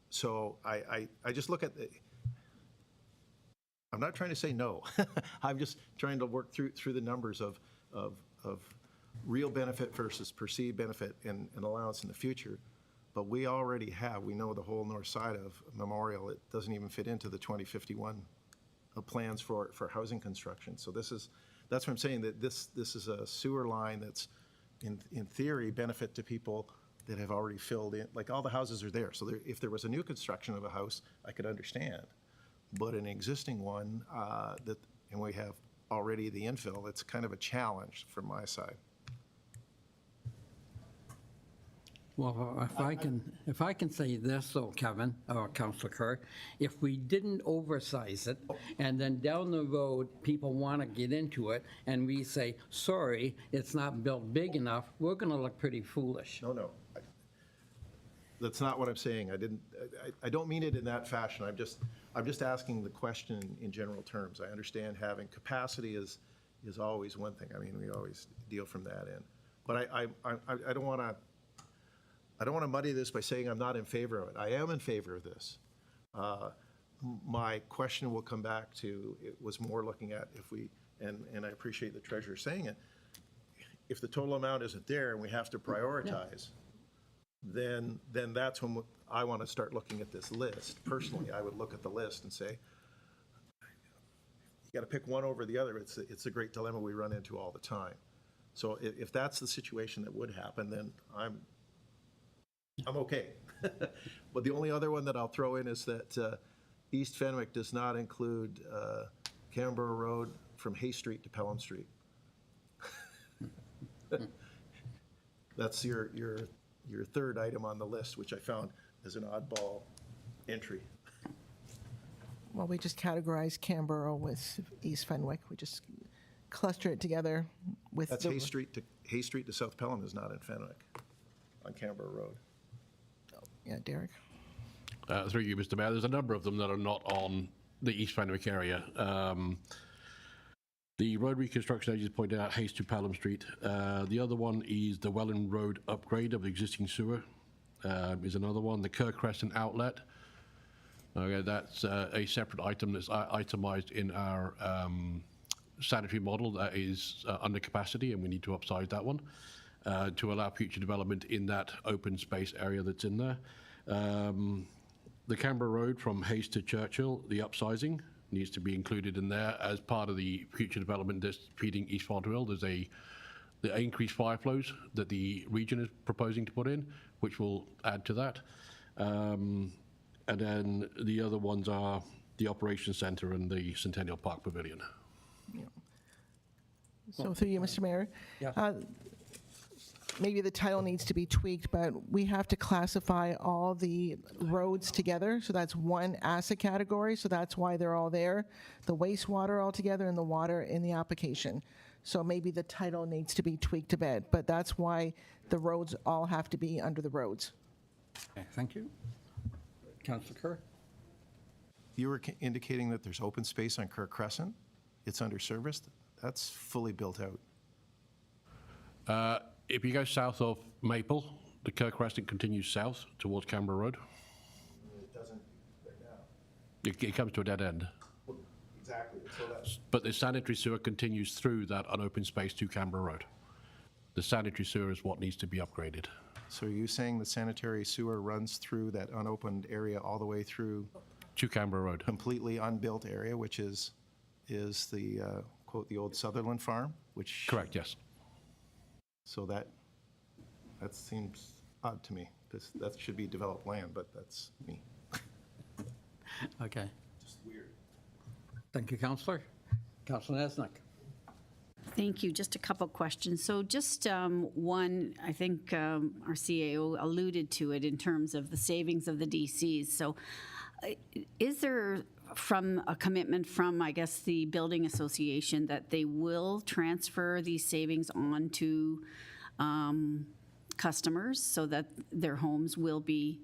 So I just look at I'm not trying to say no. I'm just trying to work through the numbers of real benefit versus perceived benefit and allowance in the future. But we already we know the whole north side of Memorial, it doesn't even fit into the 2051 plans for housing construction. So that's what I'm saying, that this is a sewer line that's in theory benefit to people that have already filled in, like all the houses are there. So if there was a new construction of a house, I could understand. But an existing one and we have already the infill, it's kind of a challenge from my side. Well, if I can say this, though, Kevin, or Councilor Kerr, if we didn't oversize it, and then down the road, people want to get into it, and we say, sorry, it's not built big enough, we're going to look pretty foolish. No. That's not what I'm saying. I don't mean it in that fashion. I'm just asking the question in general terms. I understand having capacity is always one thing. I mean, we always deal from that end. But I don't want to muddy this by saying I'm not in favor of it. I am in favor of this. My question will come back to, it was more looking at if we, and I appreciate the treasurer saying it, if the total amount isn't there and we have to prioritize, then that's when I want to start looking at this list. Personally, I would look at the list and say, you got to pick one over the other. It's a great dilemma we run into all the time. So if that's the situation that would happen, then I'm okay. But the only other one that I'll throw in is that East Fenwick does not include Canberra Road from Hay Street to Pelham Street. That's your third item on the list, which I found as an oddball entry. Well, we just categorize Canberra with East Fenwick. We just cluster it together with. That's Hay Street to South Pelham is not in Fenwick on Canberra Road. Yeah, Derek. Through you, Mr. Mayor, there's a number of them that are not on the East Fenwick area. The road reconstruction, as you pointed out, Hayes to Pelham Street. The other one is the Welland Road upgrade of the existing sewer, is another one. The Kerr Crescent outlet. Okay, that's a separate item that's itemized in our sanitary model that is under capacity, and we need to upsize that one to allow future development in that open space area that's in there. The Canberra Road from Hayes to Churchill, the upsizing needs to be included in there as part of the future development that's feeding East Fonthill. There's the increased fire flows that the region is proposing to put in, which will add to that. And then the other ones are the Operations Center and the Centennial Park Pavilion. So through you, Mr. Mayor. Yeah. Maybe the title needs to be tweaked, but we have to classify all the roads together. So that's one asset category. So that's why they're all there. The wastewater all together and the water in the application. So maybe the title needs to be tweaked a bit, but that's why the roads all have to be under the roads. Okay, thank you. Councilor Kerr? You were indicating that there's open space on Kerr Crescent. It's underserviced. That's fully built out. If you go south of Maple, the Kerr Crescent continues south towards Canberra Road. It doesn't right now. It comes to a dead end. Exactly. So that's But the sanitary sewer continues through that unopened space to Canberra Road. The sanitary sewer is what needs to be upgraded. So are you saying the sanitary sewer runs through that unopened area all the way through To Canberra Road. completely unbuilt area, which is the, quote, the old Sutherland farm, which... Correct, yes. So that seems odd to me. That should be developed land, but that's me. Okay. Just weird. Thank you, Councilor. Councilor Nesnick? Thank you. Just a couple questions. So just one, I think our CAO alluded to it in terms of the savings of the DCs. So is there from a commitment from, I guess, the building association that they will transfer these savings on to customers so that their homes will be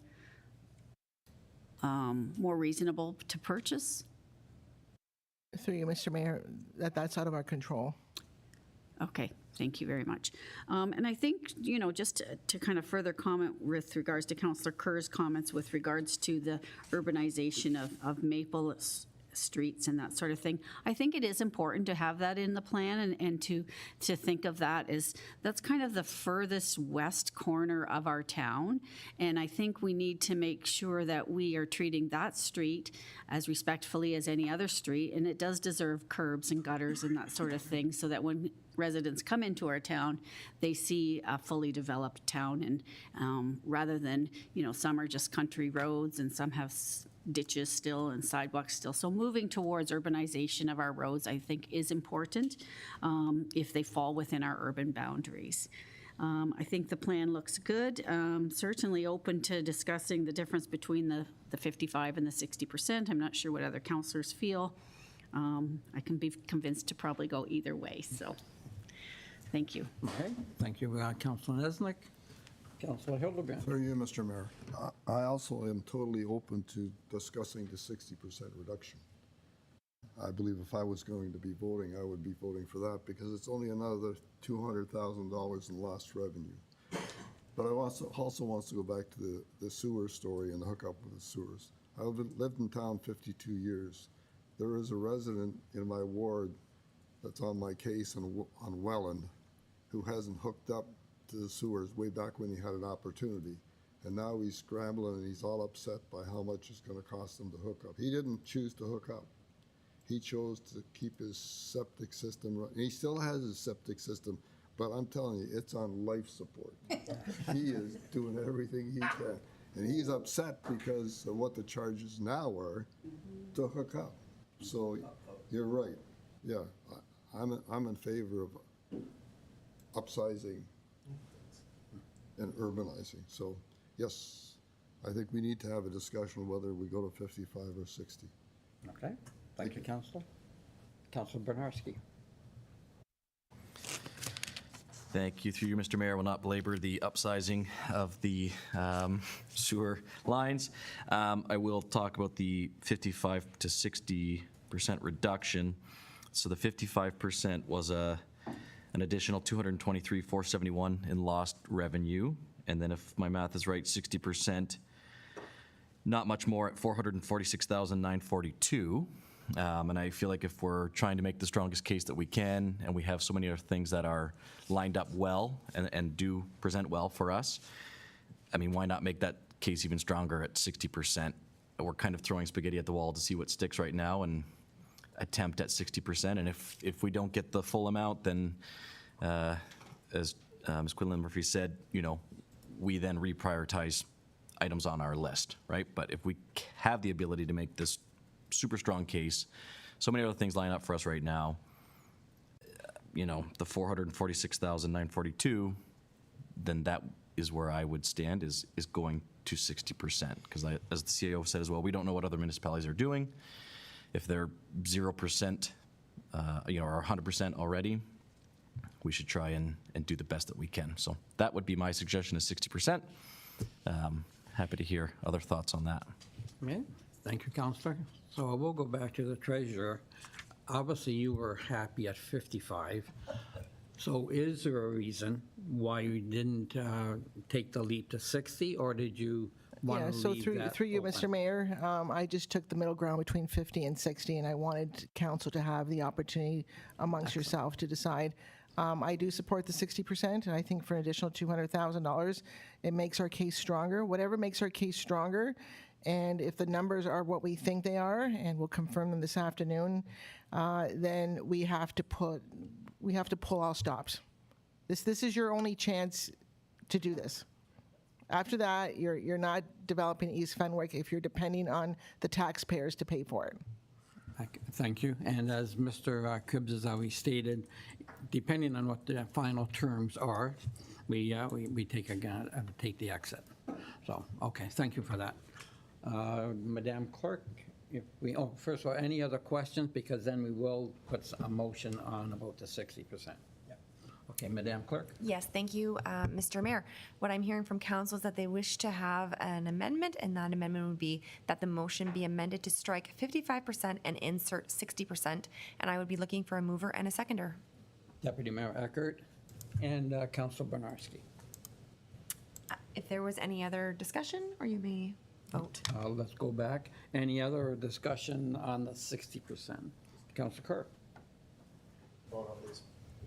more reasonable to purchase? Through you, Mr. Mayor, that's out of our control. Okay, thank you very much. And I think, just to kind of further comment with regards to Councillor Kerr's comments with regards to the urbanization of Maple streets and that sort of thing, I think it is important to have that in the plan and to think of that as that's kind of the furthest west corner of our town. And I think we need to make sure that we are treating that street as respectfully as any other street. And it does deserve curbs and gutters and that sort of thing so that when residents come into our town, they see a fully developed town. And rather than, some are just country roads and some have ditches still and sidewalks still. So moving towards urbanization of our roads, I think, is important if they fall within our urban boundaries. I think the plan looks good. Certainly open to discussing the difference between the 55 and the 60%. I'm not sure what other councillors feel. I can be convinced to probably go either way, so thank you. Okay, thank you, Councilor Nesnick. Councilor Hildebrand. Through you, Mr. Mayor. I also am totally open to discussing the 60% reduction. I believe if I was going to be voting, I would be voting for that because it's only another $200,000 in lost revenue. But I also wants to go back to the sewer story and the hookup with the sewers. I've lived in town 52 years. There is a resident in my ward that's on my case on Welland who hasn't hooked up to the sewers way back when he had an opportunity. And now he's scrambling and he's all upset by how much it's going to cost him to hook up. He didn't choose to hook up. He chose to keep his septic system running. He still has his septic system, but I'm telling you, it's on life support. He is doing everything he can. And he's upset because of what the charges now are to hook up. So you're right. Yeah, I'm in favor of upsizing and urbanizing. So yes, I think we need to have a discussion whether we go to 55 or 60. Okay, thank you, Councilor. Councilor Bernarski. Thank you. Through you, Mr. Mayor, I will not belabor the upsizing of the sewer lines. I will talk about the 55 to 60% reduction. So the 55% was an additional $223,471 in lost revenue. And then if my math is right, 60%, not much more at $446,942. And I feel like if we're trying to make the strongest case that we can, and we have so many other things that are lined up well and do present well for us, I mean, why not make that case even stronger at 60%? We're kind of throwing spaghetti at the wall to see what sticks right now and attempt at 60%. And if we don't get the full amount, then as Ms. Quinlan Murphy said, you know, we then reprioritize items on our list, right? But if we have the ability to make this super strong case, so many other things line up for us right now, you know, the 446,942, then that is where I would stand, is going to 60%. Because as the CAO said as well, we don't know what other municipalities are doing. If they're 0%, you know, or 100% already, we should try and do the best that we can. So that would be my suggestion, is 60%. Happy to hear other thoughts on that. Okay, thank you, Councilor. So we'll go back to the treasurer. Obviously, you were happy at 55. So is there a reason why you didn't take the leap to 60, or did you want Yeah, to so leave through that you, open? Mr. Mayor, I just took the middle ground between 50 and 60, and I wanted council to have the opportunity amongst yourself to decide. I do support the 60%, and I think for an additional $200,000, it makes our case stronger. Whatever makes our case stronger, and if the numbers are what we think they are, and we'll confirm them this afternoon, then we have to pull all stops. This is your only chance to do this. After that, you're not developing East Fenwick if you're depending on the taxpayers to pay for it. Thank you. And as Mr. Cribbs has always stated, depending on what the final terms are, we take the exit. So, okay, thank you for that. Madam Clerk, first of all, any other questions? Because then we will put a motion on about the 60%. Okay, Madam Clerk? Yes, thank you, Mr. Mayor. What I'm hearing from council is that they wish to have an amendment, and that amendment would be that the motion be amended to strike 55% and insert 60%, and I would be looking for a mover and a seconder. Deputy Mayor Eckert and Councilor Bernarski. If there was any other discussion, or you may vote. Let's go back. Any other discussion on the 60%? Councilor Kerr? Vote on this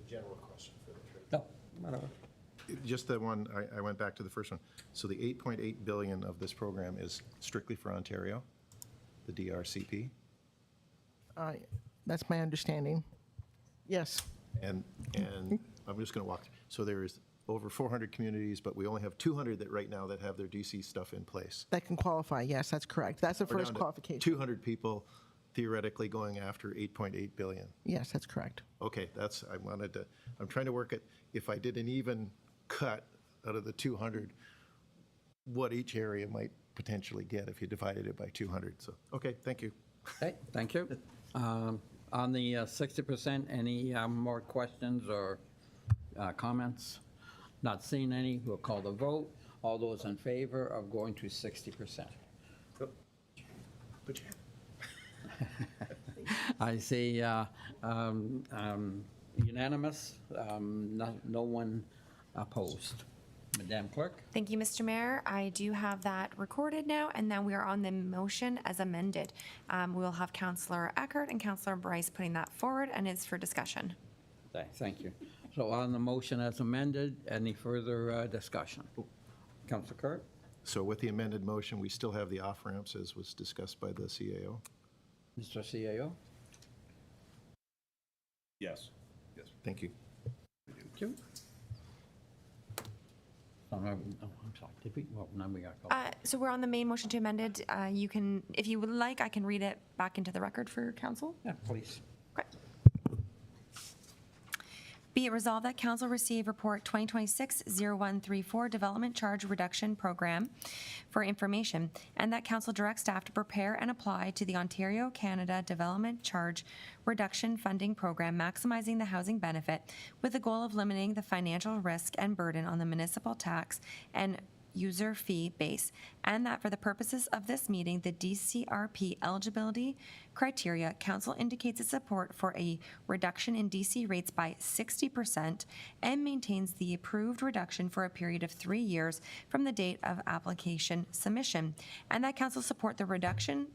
general question for the trade. No, whatever. Just the one, I went back to the first one. So the 8.8 billion of this program is strictly for Ontario, the DRCP? That's my understanding. Yes. And I'm just going to walk. So there is over 400 communities, but we only have 200 that right now that have their DC stuff in place. That can qualify. Yes, that's correct. That's the We're first down to qualification. 200 people theoretically going after 8.8 billion. Yes, that's correct. Okay, I'm trying to work it, if I did an even cut out of the 200 what each area might potentially get if you divided it by 200. So, okay, thank you. Okay, thank you. On the 60%, any more questions or comments? Not seeing any, we'll call the vote. All those in favor of going to 60%? Put your hand. I see unanimous, no one opposed. Madam Clerk? Thank you, Mr. Mayor. I do have that recorded now, and then we are on the motion as amended. We'll have Councillor Eckert and Councillor Bryce putting that forward, and it's for discussion. Okay, thank you. So on the motion as amended, any further discussion? Councilor Kurt? So with the amended motion, we still have the off-ramps as was discussed by the CAO? Mr. CAO? Yes. Yes. Thank you. Thank you. Oh, I'm sorry, did we, well, now we got to call. So we're on the main motion to amended. You can, if you would like, I can read it back into the record for council. Yeah, please. Okay. Be it resolved that council receive report 2026-0134 Development Charge Reduction Program for information, and that council directs staff to prepare and apply to the Ontario Canada Development Charge Reduction Funding Program, maximizing the housing benefit with the goal of limiting the financial risk and burden on the municipal tax and user fee base, and that for the purposes of this meeting, the DCRP eligibility criteria, council indicates its support for a reduction in DC rates by 60% and maintains the approved reduction for a period of 3 years from the date of application submission, and that council support the reduction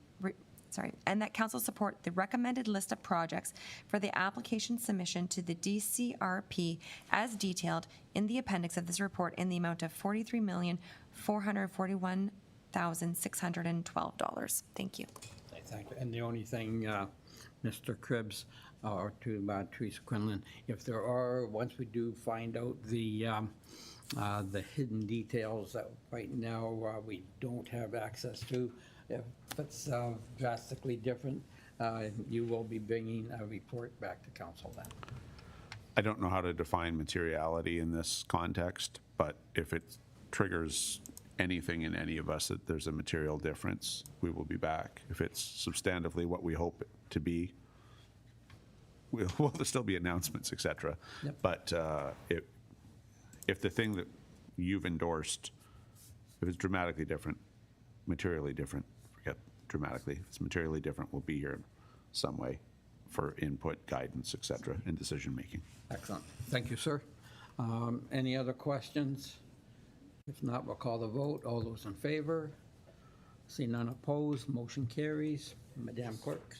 and that council support the recommended list of projects for the application submission to the DCRP as detailed in the appendix of this report in the amount of $43,441,612. Thank you. Thank you. And the only thing, Mr. Cribbs, or to Teresa Quinlan, if there are, once we do find out the hidden details that right now we don't have access to, if it's drastically different, you will be bringing a report back to council then. I don't know how to define materiality in this context, but if it triggers anything in any of us that there's a material difference, we will be back. If it's substantively what we hope it to be, will there still be announcements, et cetera. Yep. But if the thing that you've endorsed, if it's dramatically different, materially different, forget dramatically, if it's materially different, we'll be here in some way for input, guidance, et cetera, in decision-making. Excellent. Thank you, sir. Any other questions? If not, we'll call the vote. All those in favor? See none opposed, motion carries. Madam Clerk?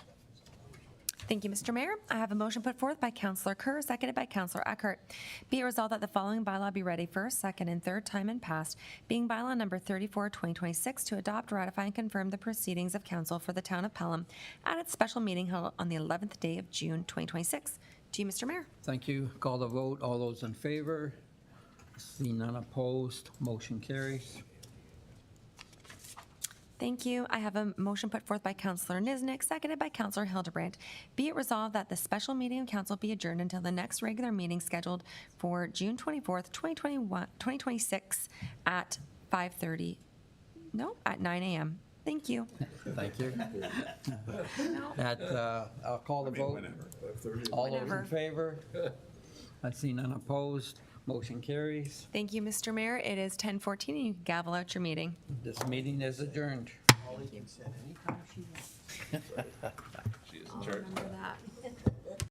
Thank you, Mr. Mayor. I have a motion put forth by Councillor Kerr, seconded by Councillor Eckert. Be it resolved that the following bylaw be ready first, second, and third time and passed, being bylaw number 34, 2026, to adopt, ratify, and confirm the proceedings of council for the town of Pelham at its special meeting held on the 11th day of June, 2026. To you, Mr. Mayor. Thank you. Call the vote. All those in favor? See none opposed, motion carries. Thank you. I have a motion put forth by Councillor Niznik, seconded by Councillor Hildebrandt. Be it resolved that the special meeting of council be adjourned until the next regular meeting scheduled for June 24th, 2026 at 5:30. No, at 9 a.m. Thank you. Thank you. I'll call the vote. All those in favor? I see none opposed. Motion carries. Thank you, Mr. Mayor. It is 10:14 and you can gavel out your meeting. This meeting is adjourned. I'll remember that.